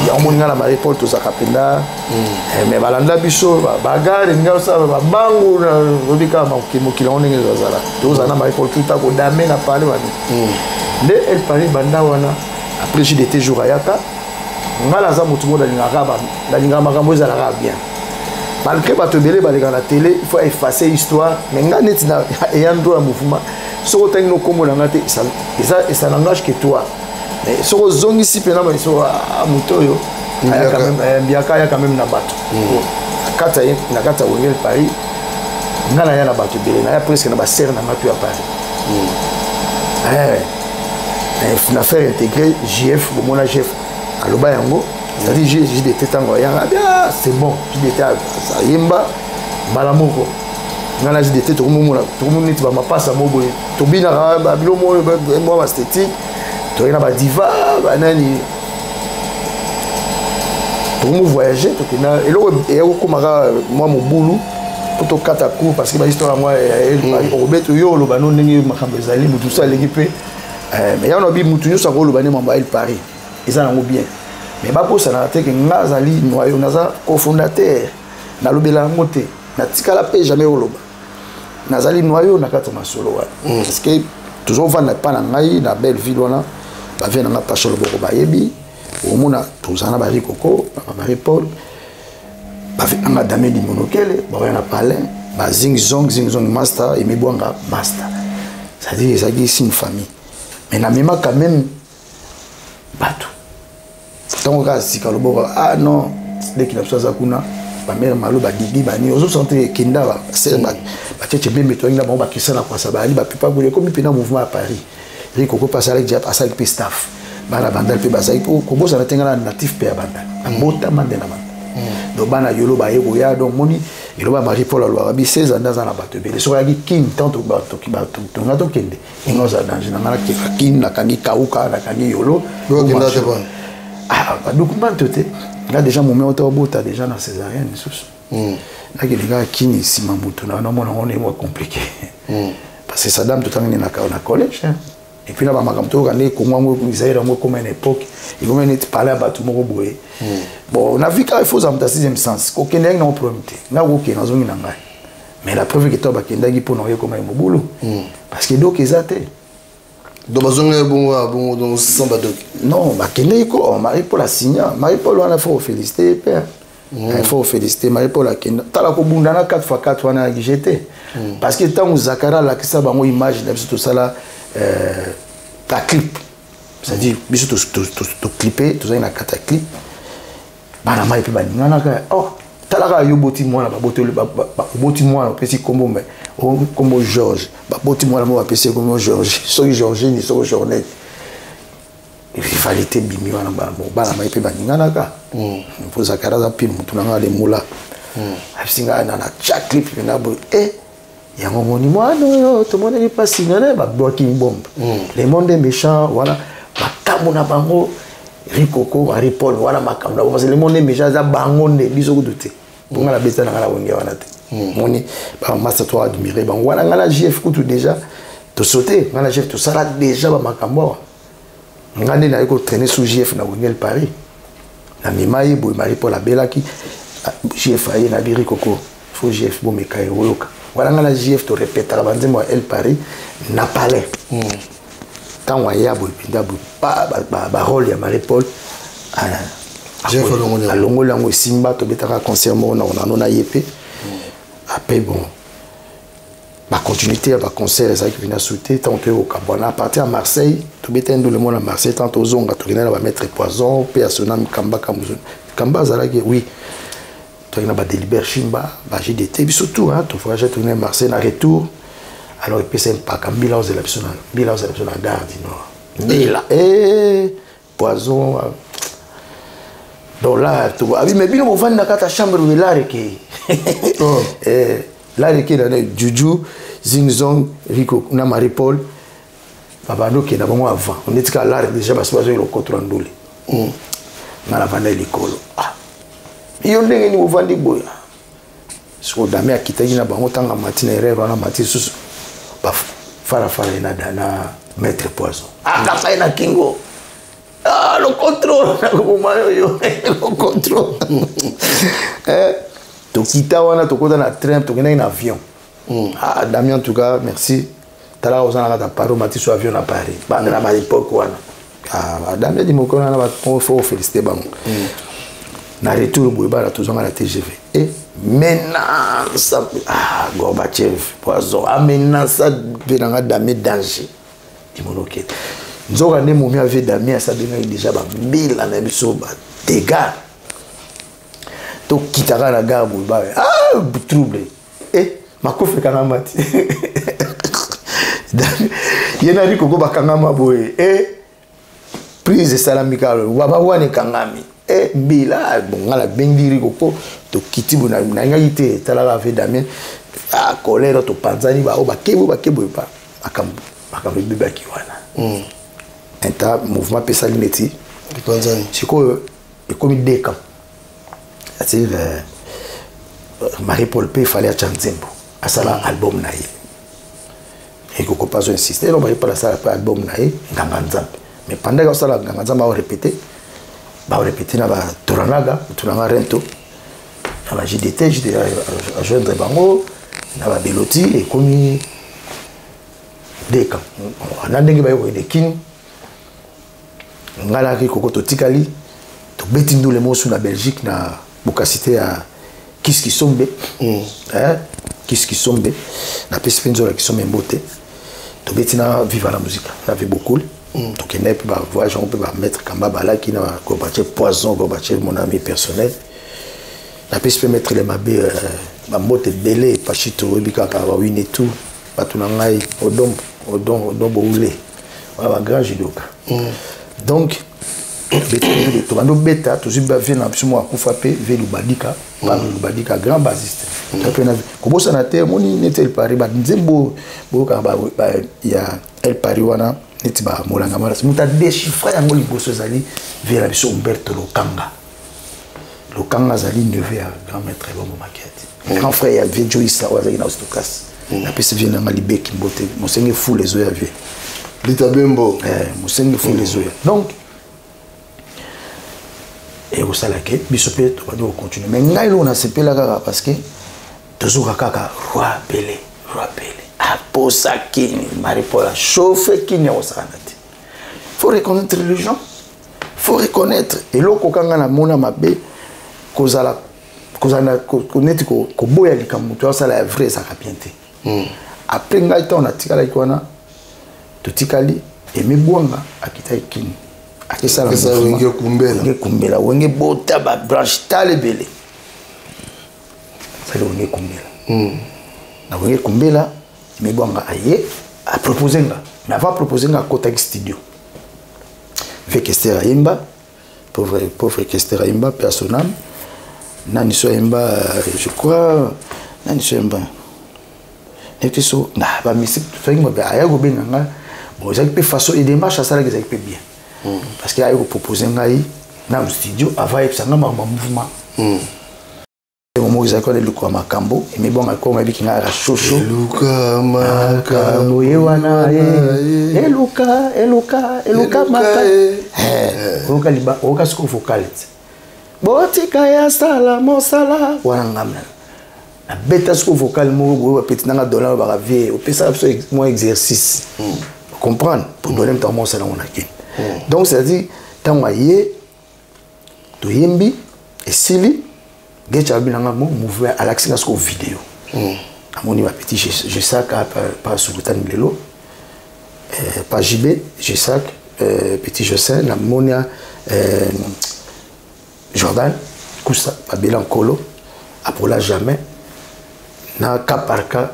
ya omoninga na Marie-Paul to zakapenda mais balanda biso bagare ngao sa babangu na obika mokila onenge zazala to zana Marie-Paul tout à ko dame na parler wani nde elle parler banda wana après j'ai été jour ayaka ngala za mutu moda linga makambo ezalaka bien malgré bato belé baleka na télé il faut effacer histoire mais nga neti na eyando ya mouvement soko tangi no kombo nanga te ça n'engage que toi mais soko zongisi pena ba so mutoyo aya quand même biaka ya quand même na bato na kata Wengel Paris ngala ya na bato belé na ya presque na ba serre na matu ya Paris une affaire intégrée JF bon JF aloba yango c'est-à-dire j'ai des têtes en voyant c'est bon j'ai des têtes ça yemba malamoko ngala j'ai des têtes tout le monde neti ba mapasa mobo to bina ba bilomo moi esthétique to ina ba diva ba nani to mo voyager to kina et ko mara moi mon boulot pour to kata court parce que ma histoire moi Roberto yo lo bano ndenge makambo ezali mutu ça l'équipe mais ya no bi mutu yo sa ko lo bane mamba il Paris ils en ont bien mais bako ça na te que ngazali noyo naza cofondateur na lobela ngote na tikala pe jamais oloba nazali noyo na kata masolo wa parce que toujours va na pas na ngai na belle ville wana ba vient na passion le boko ba yebi omona tozana ba rikoko ba Marie-Paul ba fait na dame di monokele ba na palais ba zing zong master et mebwanga master ça dit ça dit c'est une famille mais na mema quand même bato tant que si kaloboko ah non dès qu'il a besoin zakuna ba mère malo ba didi ba ni ozo sentir kinda ba c'est ba tete bembe to inga ba kisana kwa sabali ba pipa bule comme pena mouvement à Paris riko ko passer avec diap asal pe staff ba la bandal pe bazai ko bo ça tenga na natif pe abanda mbota mandena man do bana yolo ba yego ya donc moni il va Marie-Paul à l'Arabie 16 ans dans la bateau mais so yaki king tant to bateau ki bateau to ngato kende ingoza danger na mara ki king na kangi kauka na kangi yolo do kenda te bon ah ba document te là déjà mon mère au bota déjà dans césarienne sous là que les gars king si mamuto na mona on est moins compliqué parce que Saddam tout temps na collège et puis là ba makamto ka ne ko ngwa Israël ngo comme une époque il faut même parler à bateau moko boye bon on a vu qu'il faut ça dans sixième sens ko kende na prometé na ko ke na zongi na ngai mais la preuve que toi ba kenda gi pour no yo comme mobulu parce que donc ezate donc bazonga bon donc samba donc non ba kende ko Marie-Paul a signé Marie-Paul on a faut féliciter père il faut féliciter Marie-Paul a kenda tala ko bundana 4x4 wana j'étais parce que tant Zakara la kisa bango image na biso to sala ta clip c'est-à-dire biso to clipper to za na kata clip bana mai pe baningana ka oh talaka yo boti mwana ba botelo ba boti mwana pesi kombo mais kombo Georges ba boti mwana mo pesi kombo Georges so Georges ni so journée il fallait te bimi wana ba bana mai pe baningana ka pour Zakara za pile mutu na le mula asinga na chaque clip na bo ya ngomoni mwana yo to mona ni pas singana ba blocking bomb les mondes méchants voilà makambo na bango rikoko Marie-Paul voilà makambo parce que les mondes méchants za bango ne biso kuduté bonga la beta na ngala wonge wana te moni ba master toi admirer bango wana ngala JF kutu déjà to sauter ngala JF to sala déjà ba makambo ngane na iko traîner sous JF na Wengel Paris na mimayi boy Marie-Paul abelaki JF aye na biri koko faut JF bo mekaye oyoka voilà nga na JF to répéter banze moi El Paris na palais tant wa ya bo pinda bo ba rôle ya Marie-Paul JF alongola ngo simba to betaka concert mo na yepe après bon ma continuité à ma concert ça qui vient sauter tant que au Cabana à partir à Marseille tout bétain dans le monde à Marseille tant aux onga tout là va mettre poison puis à sonam Kamba zalaki oui tu na ba délibère chimba ba JDT bi surtout hein tu voyage tourner Marseille na retour alors il peut c'est pas comme Bila aux élections garde non Bila poison donc là tu vois mais bien on va dans ta chambre de là là il y a Juju, Zingzong, Rico, na Marie-Paul, papa nous qui est d'abord avant. On est là déjà parce que le contrôle ndole. Na la vanda l'école. Ah. Iyo ndenge ni uvandi boya. So dame akitaki na bango tanga matina erreur na matina susu. Ba fara na dana mettre poison. Ah kapa na kingo. Ah le contrôle na ko yo. Le contrôle. Tokita wana tokota na train tokenda na avion. Ah Damien en tout cas merci. Tala osana ka paro mati so avion na Paris. Ba na ma époque wana. Ah Damien di mokona na ba faut féliciter bango. Na retour boyba la tozanga la TGV. Et maintenant ça Gorbatchev poison. Ah maintenant ça venanga Damien danger. Dimonoke. Nzoka ne momi avait Damien ça benga déjà ba 1000 na biso ba dégâts. To kitaka na gare boyba trouble ma kofe kangamati yena ri koko bakangama boye prise salamika baba wane kangami mbila bon ngala bengiri koko to kitibu na ngayite tala ave Damien colère to panzani ba bakebo ba akambo biba kiwana enta mouvement pesa limeti panzani siko ekomi deka. C'est-à-dire Marie-Paul P fallait à Chanzembo à ça album naïe et qu'on pas insister non Marie-Paul à ça album naïe Ganganzam mais pendant que ça Ganganzam va répéter na ba Toranaga Rento na ba JDT à joindre bango na ba Beloti et comme deka na ndenge ba yo de kin ngala ki koko to tikali to betindu le mosu na Belgique na Bukasité à Kiski Sombe, Kiski Sombe, na Pespenzo qui sont en beauté. To betina vivre la musique, la vie beaucoup. Donc il n'est pas voyage, on peut pas mettre Kamba Bala qui n'a Gorbatchev poison, Gorbatchev mon ami personnel. La Pespe mettre les mabé, ma motte belé, Pachito, Rebika Karawin et tout, Batunangai, Odom Boulé, voilà grand judoka. Donc Tobando beta to ziba vient na biso mo akufa pe ve Lubadika ba Lubadika grand bassiste ko bossa na terre moni netel Paris ba nzembo bo ka ba ya El Paris wana neti ba molanga mara muta déchiffrer yango liboso zali ve la biso Umberto Lokanga zali neveu ya grand maître Bombo Maquette grand frère ya vie Joyce wazali na Stokas na pese vient na libeki mbote mosenge fou les oya vie Litabembo mosenge fou les oya donc et au salake bisopé to va continuer mais ngai lo na sepela kaka parce que tozuka kaka roi Pelé a posa kini Marie-Paul chauffe kini au sanati faut reconnaître les gens faut reconnaître et loko kanga na mona mabe kozala connaître ko boya likamuto sala vrai ça kapiente après ngai to na tikala kwana to tikali et mebwanga akita kini akisala wenge kumbela wenge bota ba branche talebele ça wenge kumbela na wenge kumbela mebwanga aye a proposer nga na va proposer nga kota studio avec Esther Imba pauvre Esther Imba personnel nani so Imba je crois nani so Imba n'était so na ba musique to ingo ba aya go benanga bon j'ai fait façon et démarche ça là que j'ai fait bien. Parce qu'il y a eu proposé dans le studio avant et ça n'a pas mouvement. Et au moment où ils ont le quoi Makambo et mais bon encore on a dit qu'il y a Chocho. Luka Makambo yewana Luka Makambo. Luka liba Luka sco vocal. botika ya sala mosala wana ngamna na beta siko vocal mo petit nanga dollar ba vie au pesa moi exercice comprendre pour donner un temps mosala on a donc c'est à dire tant aye to yembi et sili gecha binanga mo mouvement à l'action siko vidéo amoni ba petit je sac pas Sultan Milelo pas JB je sac petit Jossin la monia Jordan Koussa Babila Nkolo Apola jamais na cas par cas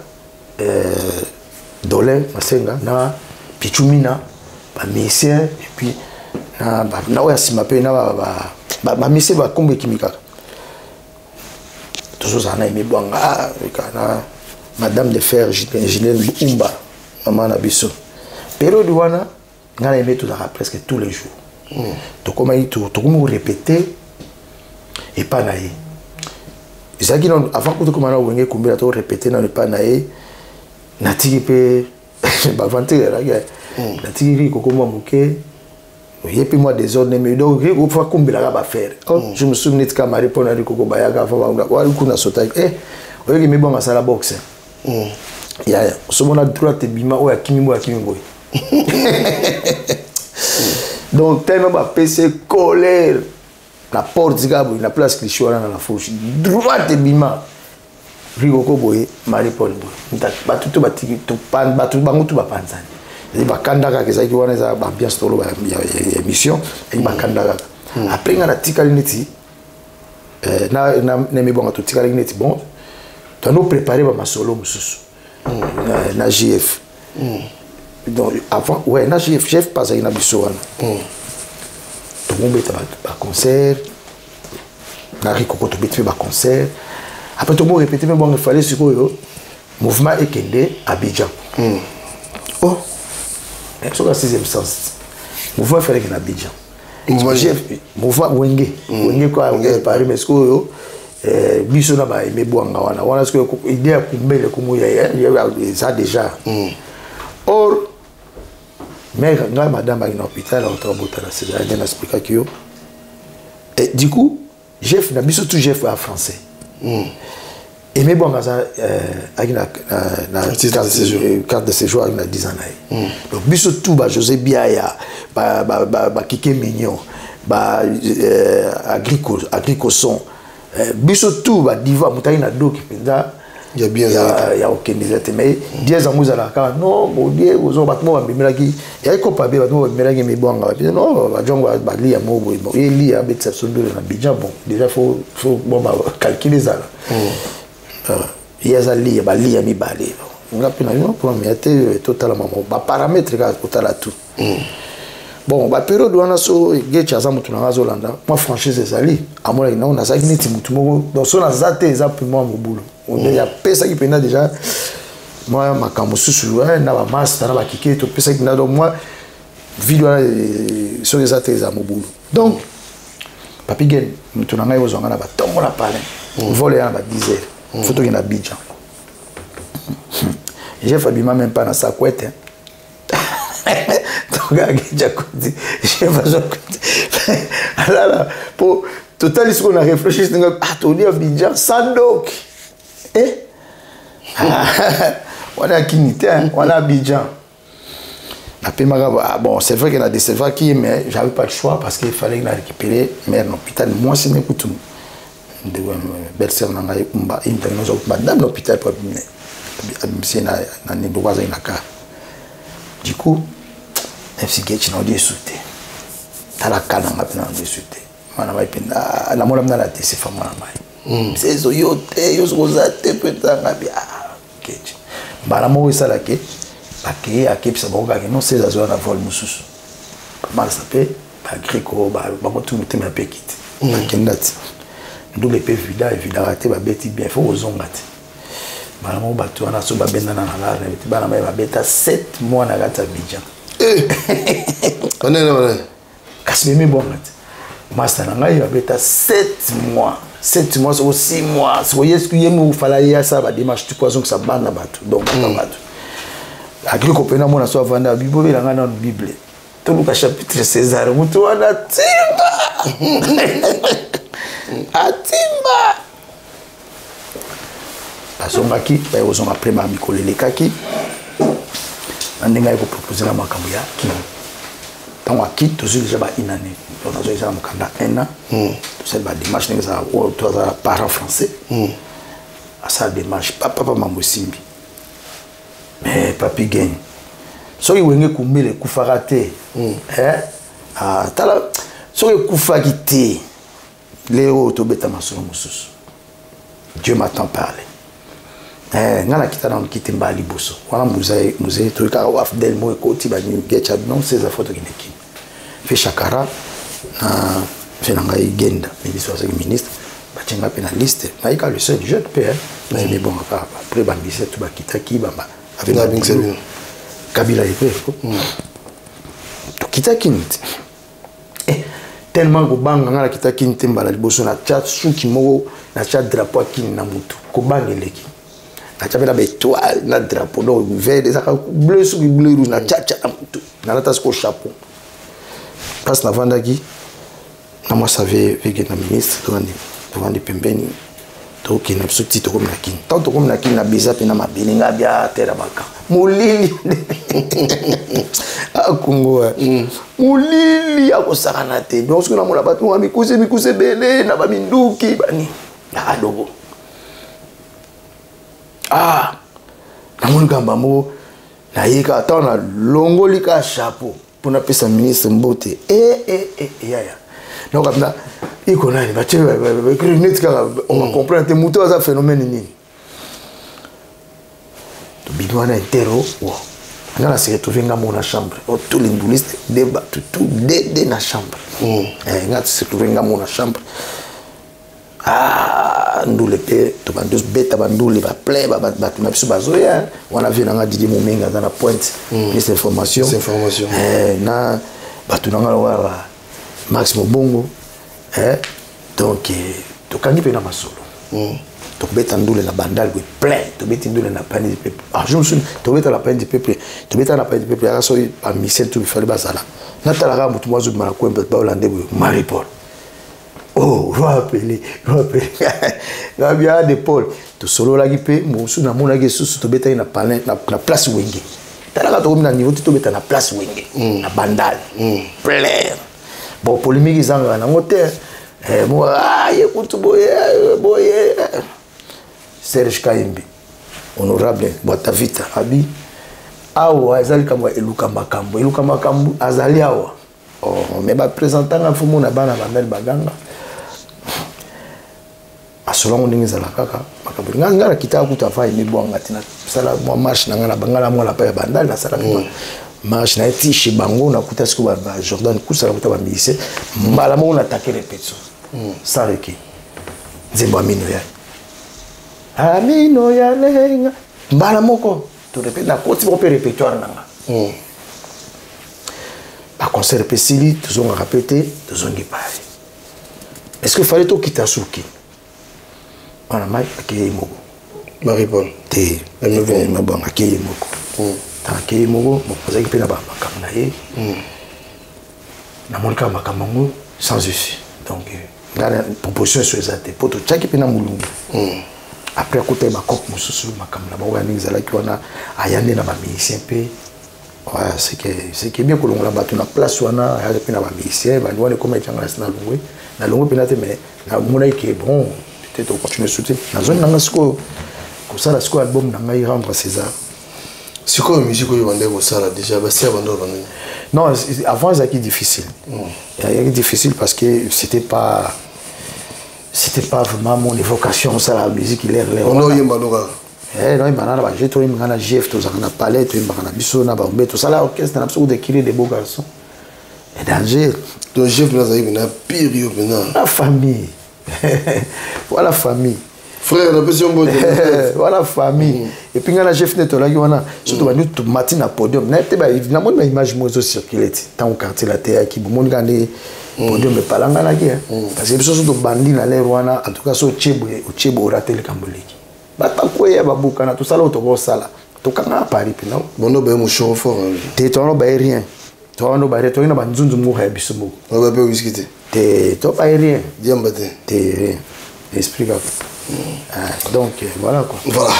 Dolin Masenga na Pichumina ba Messier et puis na oya simape na ba Messier ba kombe kimika toujours ana aimé bwanga kana madame de fer Ginelle Umba maman na biso période wana ngana aimé tout presque tous les jours to comment tout répéter et pas naïe. C'est qui avant que tu commences à venir combien de répéter dans le pas naïe, natigi pe, bah vanter là gars, natigi koko moi mouké, et puis moi désordre mais donc il faut combien là va faire. Je me souviens de quand ma réponse à koko bayaga avant on a eu kuna sauter. Oye qui me bon à la boxe. Ya, ce moment là droit te bima ou akimi boy. Donc tellement ba PC colère. La porte zigabo la place cliché dans la fourche droite de bima rigoko boye Marie Paul boye batuto batiki to pan batu bango to bapanzani et bakandaka ke zaki wana za ambiance tolo ba émission et bakandaka après ngana tikali neti na me bonga to tikali neti bon to no préparer ba masolo mususu na JF donc avant ouais na JF chef pas na biso wana tout le monde est à concert, Nari Koko to bête à concert. Après tout le monde répétait mais bon il fallait ce que mouvement Ekende Abidjan. Oh, c'est le sixième sens. Mouvement il fallait qu'il Abidjan. Mouvement Wenge, Wenge quoi Paris mais ce que biso na ba aimé boanga wana ce que idée à kumbele comme il y a ça déjà. Or mais quand madame est en hôpital, on travaille à la césarienne, elle explique que et du coup, Jeff n'a pas tout Jeff en français. Et mais bon, avec la carte de séjour, il a 10 ans. Donc, biso tout, José Biaya, Kike Mignon, Agricoson, biso tout, Diva, Moutaïna Do, il y a bien il y a aucun désert mais 10 ans vous allez non mon Dieu vous ont battu moi mais qui il y a quoi pas bien moi mais bon non Jongo ba li ya mo bon il li a bet ça na Abidjan bon déjà faut bon calculer ça il y a ça li ba li ya mi balé on a pris non pour mettre totalement ba paramètres ka totala tout bon ba période wana so gecha za mutu na Zolanda moi franchise ezali amona ina on a ça ni mutu mo donc so na zate za pour moi mo boulot on y a pesa qui pena déjà moi ma kamususu na ba master na ba kike to pesa qui na donc moi vidéo sur les zate za mo boulot donc papi gen mutu na ngai ozanga na ba tongo na pale voler na ba 10h photo na Abidjan j'ai fait même pas dans sa couette je alors pour total ce qu'on a réfléchi c'est on dit Abidjan Sandok on a Kinité on a Abidjan bon c'est vrai qu'il a des serveurs qui mais j'avais pas le choix parce qu'il fallait que récupérer mais l'hôpital moi c'est n'écoute de belle sœur nanga umba international madame l'hôpital pour monsieur na ne doit pas na du coup FC Gate n'a pas sauté. T'as la canne n'a pas sauté. Mana mai penda na mola mna c'est femme na mai. C'est zo yote yo zozate peta ngabia. Gate. Bana mo isala keake akepsa boga ke non c'est za zo na vol mususu. Mal sapé ba griko ba motu muté ma pekite. Kendati. Ndule pe vida raté ba beti bien faut ozongati. Bana mo batu ana so ba benda na la bana mai ba beta 7 mois na gata Abidjan. On est là. Kasmimi bon. Master nanga il va être 7 mois. 7 mois ou 6 mois. Si vous voyez ce qu'il y a nous fallait ça va démarche tout poison que ça bande batu. Donc pas batu. Agri kopena mona so vanda Bible la ngana Bible. Tout le chapitre César mutu wana timba. atimba azongaki bayozonga après bamikolo elekaki ndenge aye kopropose na makambo ya kini ntango aki tozwi déjà bainane donc nazo ezala mokanda 1 an tosali badémarche ndenge ezala to azala parent français asala démarche papa mambo esimbi mais papi gagne soki wenge kumbele ekufaka te tala soki ekufaki te leo tobeta masolo mosusu Dieu m'attend parler ngana kita na kiti mbali boso wana muze toka wa fidel mo ekoti ba ni gecha non ces photos kineki fe shakara na fe nanga igenda ministre wa ministre ba chenga pe na liste na ika le seul jeune père mais bon après ba mbise tu ba kitaki ba avec la bingse kabila ipe to kitaki nti tellement ko banga ngala kitaki nti mbala liboso na chat suki moko na chat drapeau kini na mutu ko bangeleki na chapela étoile na drapeau donc vert ça bleu sur bleu rouge na chacha na lata ko chapeau passe na vandaki na moi savais avec na ministre devant des pembeni to ki na petit to comme na kin tant to comme na kin na biza pe na mabelinga bia terra baka mulili a Congo mulili akosakana te donc ce que na mona batu wa mikuse bele na ba minduki bani na adobo namoni kamba mo na yeka ata na longoli ka chapeau pour na pesa ministre mbote yaya donc apna iko nani ba tshebe ba clinique ka on va comprendre te muto za phénomène nini to bidwana intero wo ngala se retrouver ngamo na chambre o tout l'induliste débat tout de na chambre ngati se retrouver ngamo na chambre ndule pe to bandos beta bandule ba play ba tu na biso bazoya wana vient nga Didier Momenga dans la pointe les informations na batu na ngala wa Max Mobongo donc to kangi pe na masolo to beta ndule na bandal we play to beta ndule na pani de peuple je me souviens to beta la pani de peuple to beta na pani de peuple ya so pa mission tout fallait bazala na tala ga mutu mwazo mara ko mbe ba hollandais Marie Paul. Oh, rappelez. La bien de Paul. To solo la gipe, mosu na mona ge susu to beta na palin na place wenge. Tala to na niveau to beta na place wenge. Na bandal. Plein. Bon polémique zanga na moteur. Mo écoute boye. Serge Kaimbi. Honorable Boatavita abi. Awa azali kama eluka makambo azali awa. Oh, mais ba présentant na fumo na bana bandal baganga. Asolongo ndenge za la kaka makaburi ngala kitaka kutafa imebwanga tina sala mwa marche na ngala bangala mwa la pa ya bandal na sala mwa marche na eti chez bango na kuta siku ba Jordan kusala kuta ba ministre mbala mo na attaquer répétition ça reki nzembo amino ya lenga mbala moko to répète na koti mo pe répertoire nanga ba concert pesili tozonga répéter tozongi pale est-ce que fallait to kitasuki on a mal accueilli Mogo. Marie Paul. T'es bon accueilli Mogo. T'as accueilli Mogo, mon cousin qui peut là-bas, na mon cas makamango sans issue. Donc la proposition sur les athées. Pour tout ça qui peut na mulungu. Après côté ma coque mususu makamna ba wani zala ki wana ayande na ba musicien pe. Ouais, c'est bien que l'on là-bas tu na place wana ya pe na ba musicien ba wana comme etanga na longwe pe na te mais na mona qui est bon. Peut-être continuer à soutenir. La zone n'a sco comme ça la sco album n'a pas rendre César. C'est quoi la musique que vous vendez au ça déjà c'est avant non avant c'était difficile. C'était difficile parce que c'était pas vraiment mon évocation ça la musique il est on a eu malora. Non il banana j'ai trouvé ngana GF tout ça na palais tout ngana biso na ba tout ça là orchestre na absolument d'écrire des beaux garçons. Et danger. Donc GF nous a eu une période maintenant. La famille. Voilà famille. Frère, la personne voilà famille. Et puis quand j'ai fini là, on a surtout nous tout matin à podium. N'était pas évidemment une image moi aussi circulée. Tant au quartier la terre qui bon gagner podium mais pas là là qui parce que surtout tout bandit na l'air wana en tout cas so chebo rater le camboliki. Ba ta ko ya ba bukana tout ça là to sala. To kanga Paris puis non. Bon no ba mo chauffeur. Te to no ba rien. To no ba re to ina ba nzunzu mo ha biso mo. On va pas whisky. T'es aérien. Diambaté. T'es rien. Explique. Donc, voilà quoi. Voilà.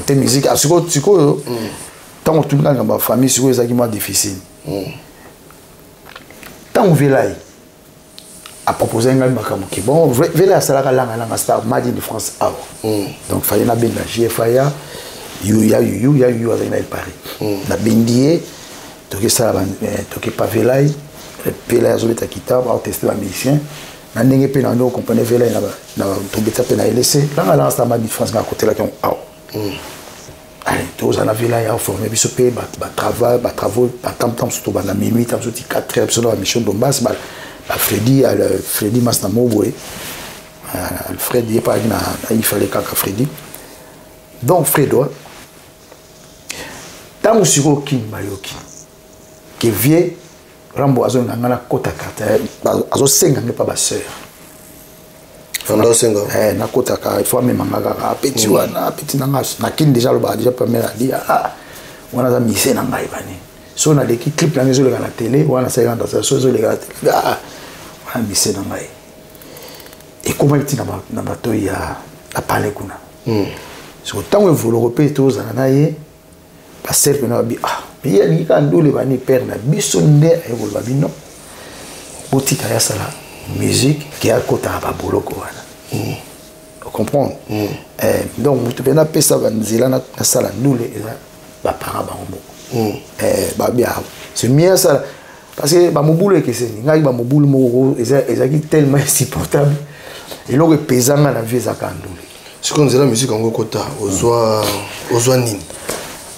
Tes musiques. Ah, tu vois, tant que tu as ma famille, c'est exactement difficile. Tant que Velaï a proposé un album qui bon, Velaï c'est la star Made in France. Donc, il fallait na ben la GFIA, you avec Paris. Na bendié, tu ça, tu pas Velaï, Velaï a joué ta guitare, on a testé la musicien. Na ndenge pe na ndo compagnie Velaï na trompette pe na laissé. Là la star Made in France à côté là qui allez, tous en avaient là, ils ont formé, ils ont travaux, surtout dans la minuit, ils ont 4 heures sur la mission de Donbass, Freddy Masnamo, Freddy, il fallait qu'à Freddy. Donc, Fredo, tant que sur King Mayoki, qui vient, Rambo Azon a la côte à carte, Azo Senga n'est pas ma soeur. Fanda Senga. Na kota ka il faut même ngaka petit wana petit nanga na kin déjà le ba déjà première a dit wana za mise na ngai bani so na leki clip na ngezo le na télé wana ça dans ça so le ga wana mise na ngai et comment il tina na bato ya la parler kuna so tant que vous le repérez tous na ye ba serve na bi mais il ni kan dole bani père na biso nde e vol ba bino botika ya sala musique qui a côté à Baboloko. Vous comprenez? Donc, tu peux pas ça, na sala nous les parents c'est mieux ça parce que ba mobulo que c'est ngai ba mobulo mo ezaki tellement insupportable et donc pesant na vie za kandule. Ce qu'on dit la musique en côté aux nini.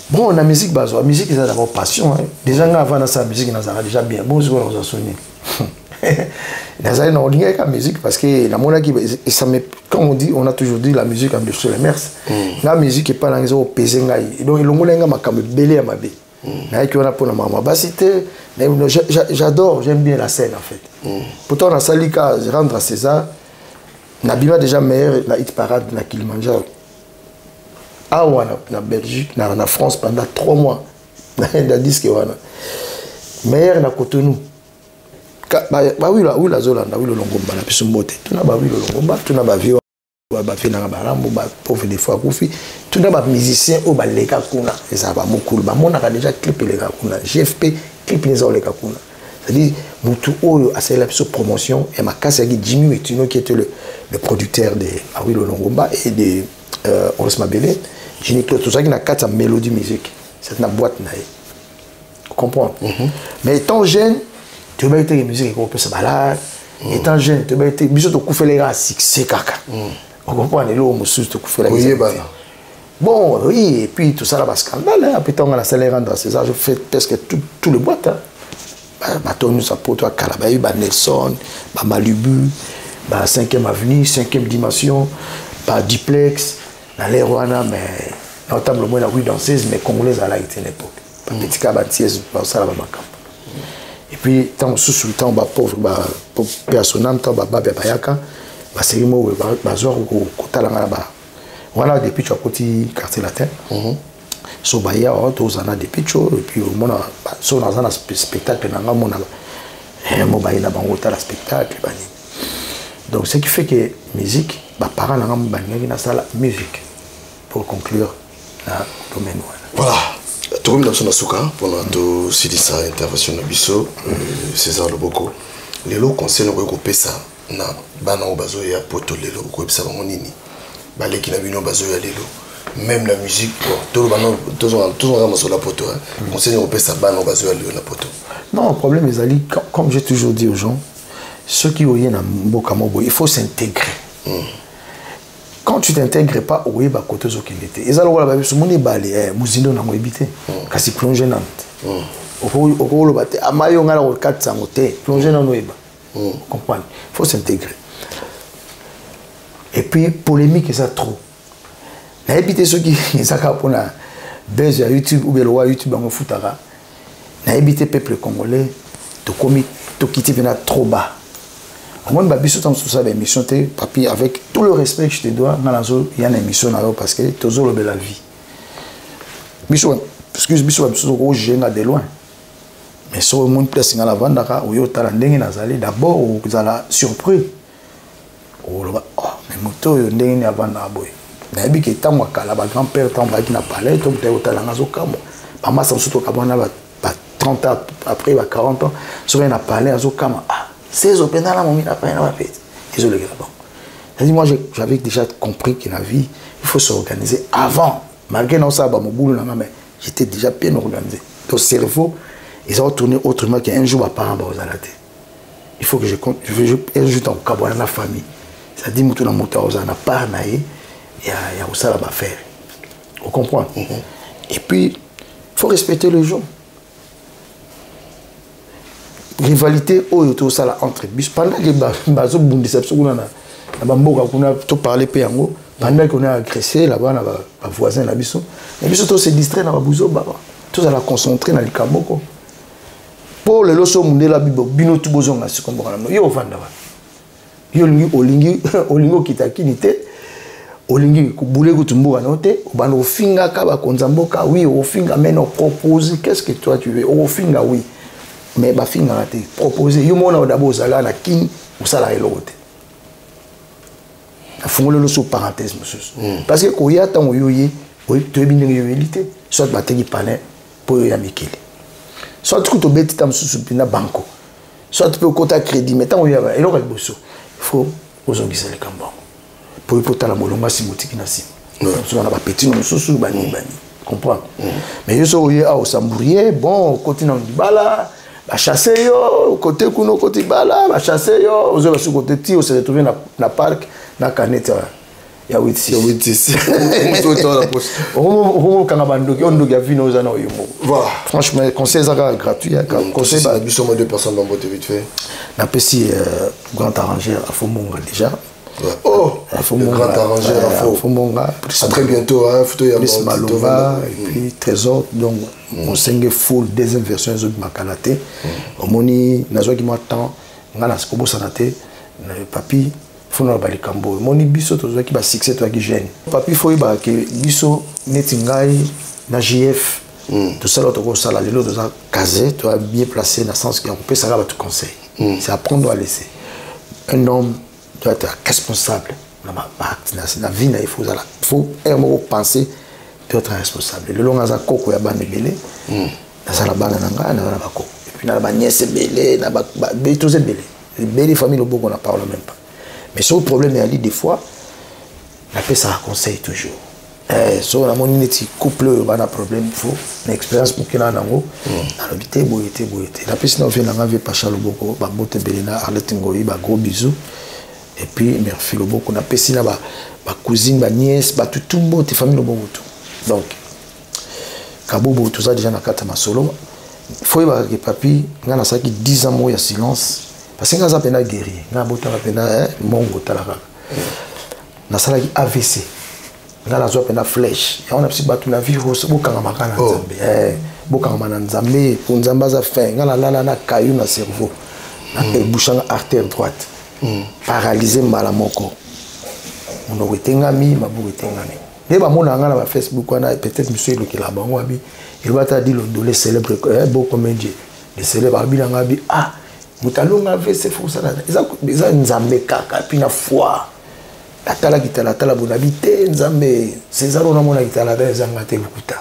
Bon, la musique base, la musique c'est d'abord passion. Déjà avant dans sa musique ça déjà bien. Bon, on a sonné. La musique parce que la monnaie qui ça me comme on dit on a toujours dit la musique en sur les mers la musique est pas dans les opérer donc il longolenga makam belé à mabe na qui on a pour la maman bah c'était j'adore j'aime bien la scène en fait pourtant on a salika rendre à César Nabima déjà meilleur la hit parade na Kilimanjaro na Belgique na France pendant 3 mois na disque wana meilleur na Cotonou. Oui, la Zolanda, oui, le Longomba, la personne beauté. Tout n'a pas vu le Longomba, tout n'a pas vu le Barambo, pauvre des fois, tout n'a pas musicien au Baléka Kuna. Et ça va beaucoup. Mon a déjà clippé les Kakuna. GFP, clip les autres Kakuna. C'est-à-dire, Moutou Oyo a fait la promotion et ma casse avec Jimmy Etino qui était le producteur de Awi le Longomba et de Osma Bélé. J'ai dit tout ça qui n'a qu'à sa mélodie musique. C'est une boîte. Vous comprenez? Mais étant jeune, tu vas être une musique qui peut se balader. Étant jeune, tu vas être bisous de couper les gars, c'est caca. On comprend les lots, monsieur, tu coupes les gars. Bon, oui, et puis tout ça là, scandale. Après, on a la salaire dans ces âges, je fais presque tout le boîte. Baton, ça pour toi, Calabaye, Nelson, Malubu, 5e avenue, 5e dimension, Duplex, dans les Rwanda, mais notamment la rue danseuse, mais congolaise à l'époque. Petit cabatier, ça là, et puis, tant sous le temps, pauvre, personnel, tant bayaka, c'est le mot, voilà, depuis tu as côté quartier latin. So baya, tous en a des pitchos, et puis on a un spectacle, on a un spectacle. Donc, ce qui fait que musique, les parents ont une musique pour conclure le domaine. Voilà. Tout le monde a souka pendant tout cette intervention de Bisso, César Loboko. Les lots conseillent de regrouper ça. Na bana obazo ya poto lelo ko bisa monini. Balé qui na bino bazo ya lelo. Même la musique, tout le monde a sur la poto. Conseille de regrouper ça bana obazo ya la poto. Non, le problème est Ali, comme j'ai toujours dit aux gens, ceux qui ont un Bokamobo, il faut s'intégrer. Quand tu t'intègres pas, oui, bah côté zokindete. Et ça, le bah ce monde est balé, muzindo na moibité, kasi plongé nante. Au le baté, amayo ngala au 400 moté, plongé na noiba. Comprendre. Il faut s'intégrer. Et puis polémique et ça trop. Na habité ceux qui ça kapona buzz à YouTube ou bien le YouTube en foutara. Na habité peuple congolais, to commis to quitter vena trop bas. Moi, je suis en train de émission, papi, avec tout le respect que je te dois, il y a une émission parce que tu as le la vie. Excuse-moi, je suis de loin. mais sur le monde place ngala vandaka oyo tala ndenge nazali d'abord ozala surpris oh mais moto yo ndenge ni avanda boy na yebi ke tango kala ba grand père tango qui na palais to te otala ngazo kamo mama sans surtout kabana ba 30 ans après ba 40 ans sur na palais azo kama ah ces opéna la momi na pas na ba pete désolé là-bas. Moi, j'avais déjà compris que la vie, il faut s'organiser avant. Malgré non ça, mon boulot, mais j'étais déjà bien organisé. Donc, le cerveau, ils ont tourné autrement qu'un jour, ma parent va aux alatés. Il faut que je compte, je veux un jour dans le cabot, dans la famille. Ça dit, que dans mon temps, on n'a pas naïe, il y a aussi là-bas faire. Vous comprenez? Et puis, il faut respecter le jour. Rivalité autour de ça entre bus pendant que bazo bundisepso kuna na bamboka kuna to parler pe yango pendant qu'on a agressé là-bas na ba voisin na biso et biso to se distrait na ba buzo baba to ça la concentrer na likamboko pour le loso mundela bibo bino tu bozonga sikomboka na yo vanda ba yo lingi olingo kitakini te olingi kubule kutumbuka note obana ofinga ka ba konzamboka oui ofinga mais non propose qu'est-ce que toi tu veux ofinga oui mais ba finga raté proposer yo mona d'abord zala na kin usala elote na fongolo lo so parenthèse monsieur parce que ko ya tango yoyi o to bindenge yoyelité soit bateki palais pour yo ya mikili soit tout to beti tam susu pina banco soit peut kota crédit mais tango ya eloko boso faut ozongisa le kambo pour potala molonga simotiki na sim so na ba petit no susu bani comprendre mais yo so yo au sambourier bon côté na ndibala ba chasser yo côté kuno côté bala ba chasser yo ozo ba sur côté ti on se retrouver na parc na canette ya 86 on kanga bandoki on doki vino za na oyimo voilà franchement conseil ça gratuit conseil ba biso mo deux personnes dans votre vite fait na pesi grand arrangeur à Fomonga déjà. Oh, le grand arrangeur à Fomonga. À très bientôt, hein, photo ya Malova et puis Trésor donc on single full deuxième version de Makanate. Omoni nazo ki moi temps ngana skobo sanate papi fona ba likambo. Moni biso to ki ba succès to ki jeune. Papi foi ba ke biso neti ngai na JF. Tout ça l'autre ko sala lelo to za casé to bien placé dans le sens qu'on peut ça va tout conseil. C'est apprendre à laisser. Un homme doit être responsable. La vie, il faut penser d'être responsable. Le long à koko ya bande belé, na la bande nanga na ba koko. Et puis na ba nièce belé, na ba tous belé. Les belles familles au beaucoup on n'en parle même pas. Mais ce problème est des fois, on appelle ça conseil toujours. So la mon neti couple ba na problème faut une expérience pour qu'il en ango na l'habité boyete la personne vient na va pas chalo boko ba bote belena Arlette Ngoyi ba gros bisous et puis merci le boko na pesina ba cousine ba nièce ba tout monde tes famille le boko tout donc kabobo tout ça déjà na kata masolo faut ba que papi ngana saki 10 ans mo ya silence parce que ngaza pena guerrier na botala pena mongo talaka na sala ki AVC nga la zope na flèche ya on a psi batu na virus bokanga makana nzambe bokanga na nzambe pour nzamba za fin nga la na caillou na cerveau na bouchanga artère droite paralysé mbala moko on retengami mabu retengami ne ba mona nga na ba Facebook wana peut-être monsieur le kila bango abi il va ta dire le célèbre beau comédien le célèbre abi nga abi ah mutalonga vese fo ça eza nzambe kaka puis na foi la tala kita la tala bonabité nzambe César on a mon kitala da zanga te bukuta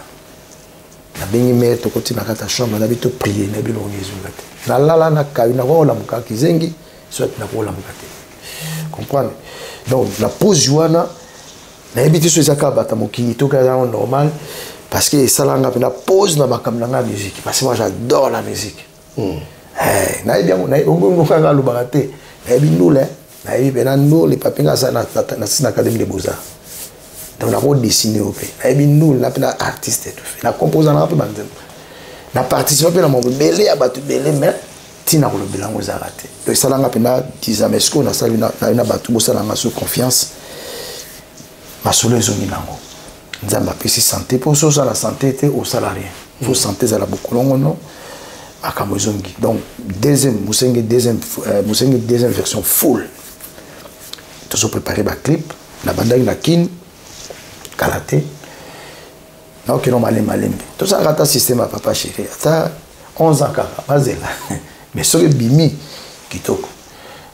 na bengi me to koti na kata chambre na bito prier na bilo ngezungate na lala na kayu na ko la muka kizengi soit na ko la mukate comprendre donc la pause joana na ebiti so ezaka bata mokingi to ka normal parce que ça là na pause na makamna na musique parce que moi j'adore la musique na bien na ongo ka lo bagate na binule na nous les papiers na académie des beaux-arts donc on a dessiné au pays na nous na pena artiste tout fait na composant na pe bandem na participer na mon belé à batu belé mais tina ko le bilango zarate donc ça nga pena dizamesco na sali na batu bosa na sous confiance ma solo ezongi nango nzamba pesi santé pour ça la santé était au salarié faut santé za la bokolongo non akamozongi donc deuxième deuxième version full tous préparé ba clip la banda na kin karaté na ok non malembe tout ça rata système à papa chéri ata 11 ans bazela mais sur le bimi kitoko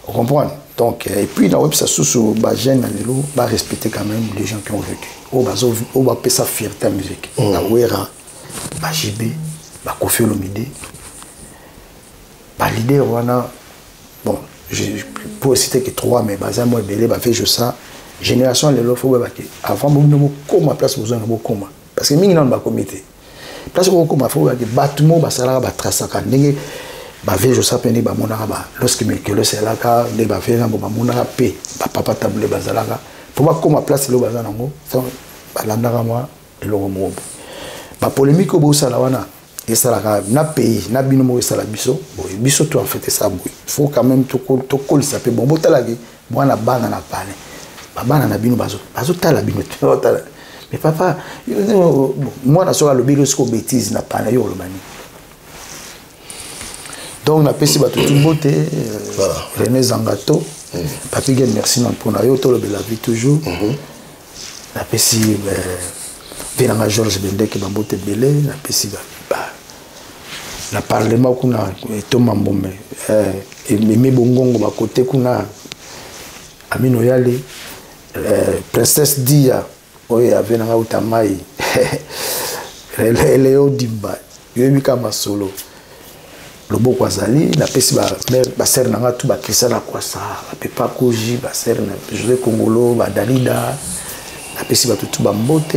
on comprend donc et puis dans web ça sous ba jeune lelo ba respecter quand même les gens qui ont vécu au bazo au ba pesa fierté à musique na wera ba JB ba Koffi Olomide ba leader wana bon je peux citer que 3 mais baza moi belé ba fait je ça génération lelo faut ba que avant mo koma place besoin mo koma parce que mingi na ba comité place ko koma faut ba que batumo ba sala ba trasaka ndenge ba veille je sais peni ba monaka ba lorsque me que le c'est là ka de ba veille na ba monaka pe ba papa table bazalaka pour ba koma place lo bazana ngo so ba landaka moi elongo mo ba polémique au sala wana et ça la na pays na bino mo sala biso bon biso to en fait ça boy faut quand même to col ça peut bon botala gi mwana bana na pale ba bana na bino bazo tala bino tala mais papa moi na soka le bilo sko bêtise na pale yo lo bani donc na pesi ba tout beauté René Zangato papi gen merci non pour na yo to le la vie toujours na pesi Venanga Georges Bendeke bambote belé na pesi na parlement kuna Thomas Mbombe Mimi Bongongo ba côté kuna Amino Yale princesse Dia oye Venanga Utamai Léo Dimba yebi kama solo loboko azali na pesi ba ser nanga tout ba Christiana Kwasa ba Pepa Koji ba ser na José Kongolo ba Dalida na pesi ba tout ba mbote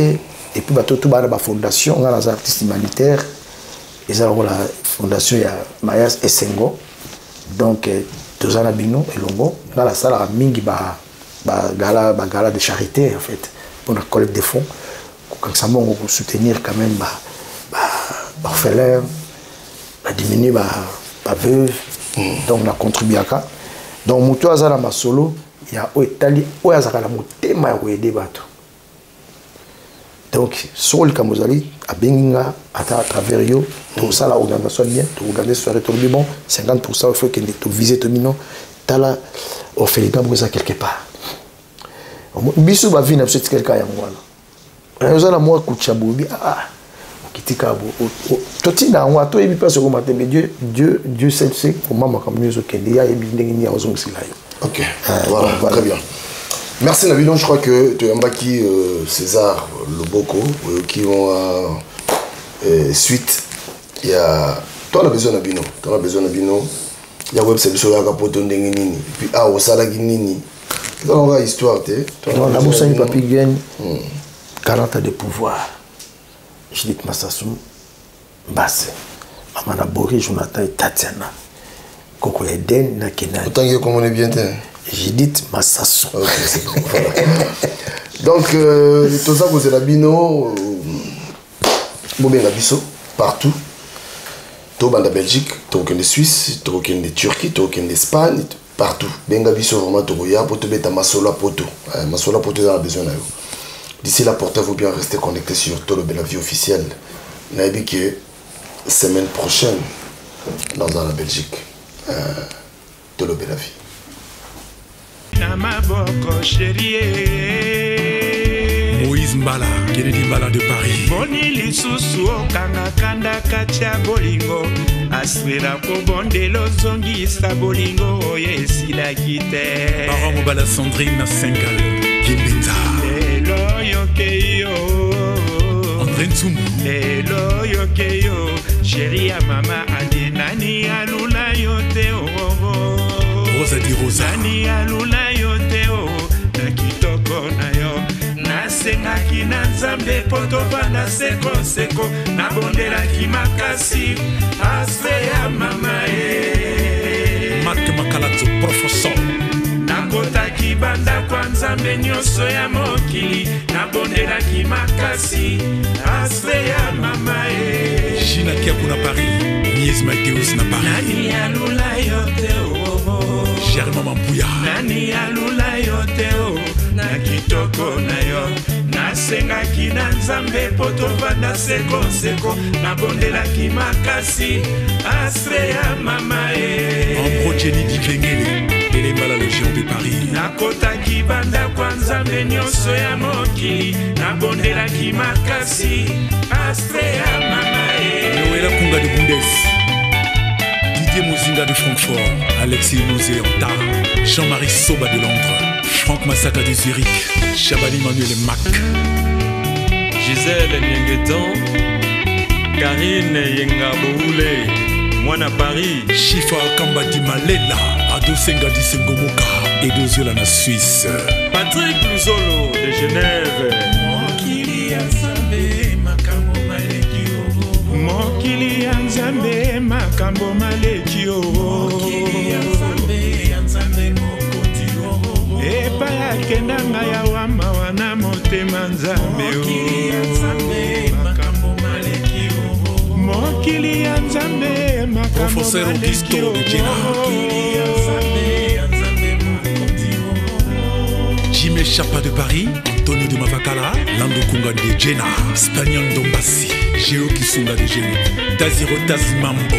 et puis ba tout ba fondation nga les artistes humanitaires et ça la fondation ya Mayas Essengo donc tozana bino elongo dans la salle mingi ba gala de charité en fait pour la collecte de fonds quand ça pour soutenir quand même ba orphelins ba diminuer ba veuve donc na contribuer à ça donc muto azala masolo ya o etali o azaka la motema ya ko aider bato. Donc, sur le Kamozali, à Benginga, à travers eux, tout ça, la organisation bien, tout regarder sur le bon, 50%, il faut que tu vises ton mino, tu as là, on fait les gars pour ça quelque part. Bisou va venir, c'est quelqu'un qui est moi. Nous allons moi, Kouchaboubi, Kitikabo. Toi, tu n'as pas, toi, il passe au matin, mais Dieu sait comment ma communauté est, il y a des gens qui sont là. Ok, voilà, très bien. Merci Nabilon, je crois que tu as Mbaki, César, Loboko, qui vont suite. Il y a. Toi, on a besoin Nabino. Toi, on a besoin Nabino. Il y a web service sur la capote de Nini. Puis, au Salagi Nini. Dans la histoire, tu sais. Non, la Moussa Papi gagne 40 ans de pouvoir. Je dis que Massassou, Basse, Mamana Bori, Jonathan et Tatiana. Koko Eden, Nakena. Autant que comme on est bien, j'ai dit Massassou. Ok, c'est bon. Voilà. Donc, tout ça, vous êtes Bino, Bobé Nabiso, partout. Tout le Belgique, tout le Suisse, tout le Turquie, tout le Espagne, partout. Benga Biso, vraiment, tout le pour te mettre à Masola Poto. Masola Poto, on a besoin de vous. D'ici là, portez-vous bien, restez connectés sur Tolo Bella Vie officielle. Naïbi que semaine prochaine, dans la Belgique, Tolo Bella Vie. Moïse Mbala, Kennedy Mbala de Paris. Boni lisusu okanga kanda katia bolingo aswera ko bondelo zongisa bolingo oyesila kite. Baron Mbala Sandrine Sengal, Kimbenza. Lelo yokeyo André Ntsumbu. Lelo yokeyo chérie ya mama andi nani alula yote oh. Rosa di Rosa. Nani alula yote oh. Na kitoko na yo. Nasengaki na nzambe potoba na seko na bondelaki makasi aspe ya mama Marc Makalato, professeur. Nakotaki banda kwa nzambe nyonso ya mokili na bondelaki makasi aspe ya mama Gina Kiakou na Paris, Nies Mateus na Paris. Nani alula yote oh. Germain Mambouya. Nani alula yote oh. Na kitoko na yo nasengaki na nzambe potovanda seko na bondelaki makasi aspe ya mama Ambrogeni Dikengele, Elembala le géant de Paris. nakotaki banda kwa nzambe nyonso ya mokili na bondelaki makasi aspe ya mama Noëlla Kunga de Bundes. de Francfort, Alexis Louzé Anta, Jean-Marie Soba de Londres, Franck Massaka de Zurich, Chabani Manuel Mac, Gisèle Nyengeton, Karine Yengaboule, Mwana Paris, Chifa Kamba di Malela, Ado Senga di Sengomoka, Edo Ziola na Suisse, Patrick Luzolo de Genève, Mokili Nzambe makambo maleki o, Mokili Nzambe makambo maleki o, Mokili Nzambe mokonzi o, Epa ya kendanga ya wama wana motema Nzambe o, Mokili Nzambe makambo maleki o, Mokili Nzambe makambo maleki o, Mokili Nzambe mokonzi o. Jimé Chapa de Paris, Antonio de Mavakala, Lando Kunga de Jena, Spaniel Dombassi, Géo Kisunga de Géo, Taziro Tazimambo.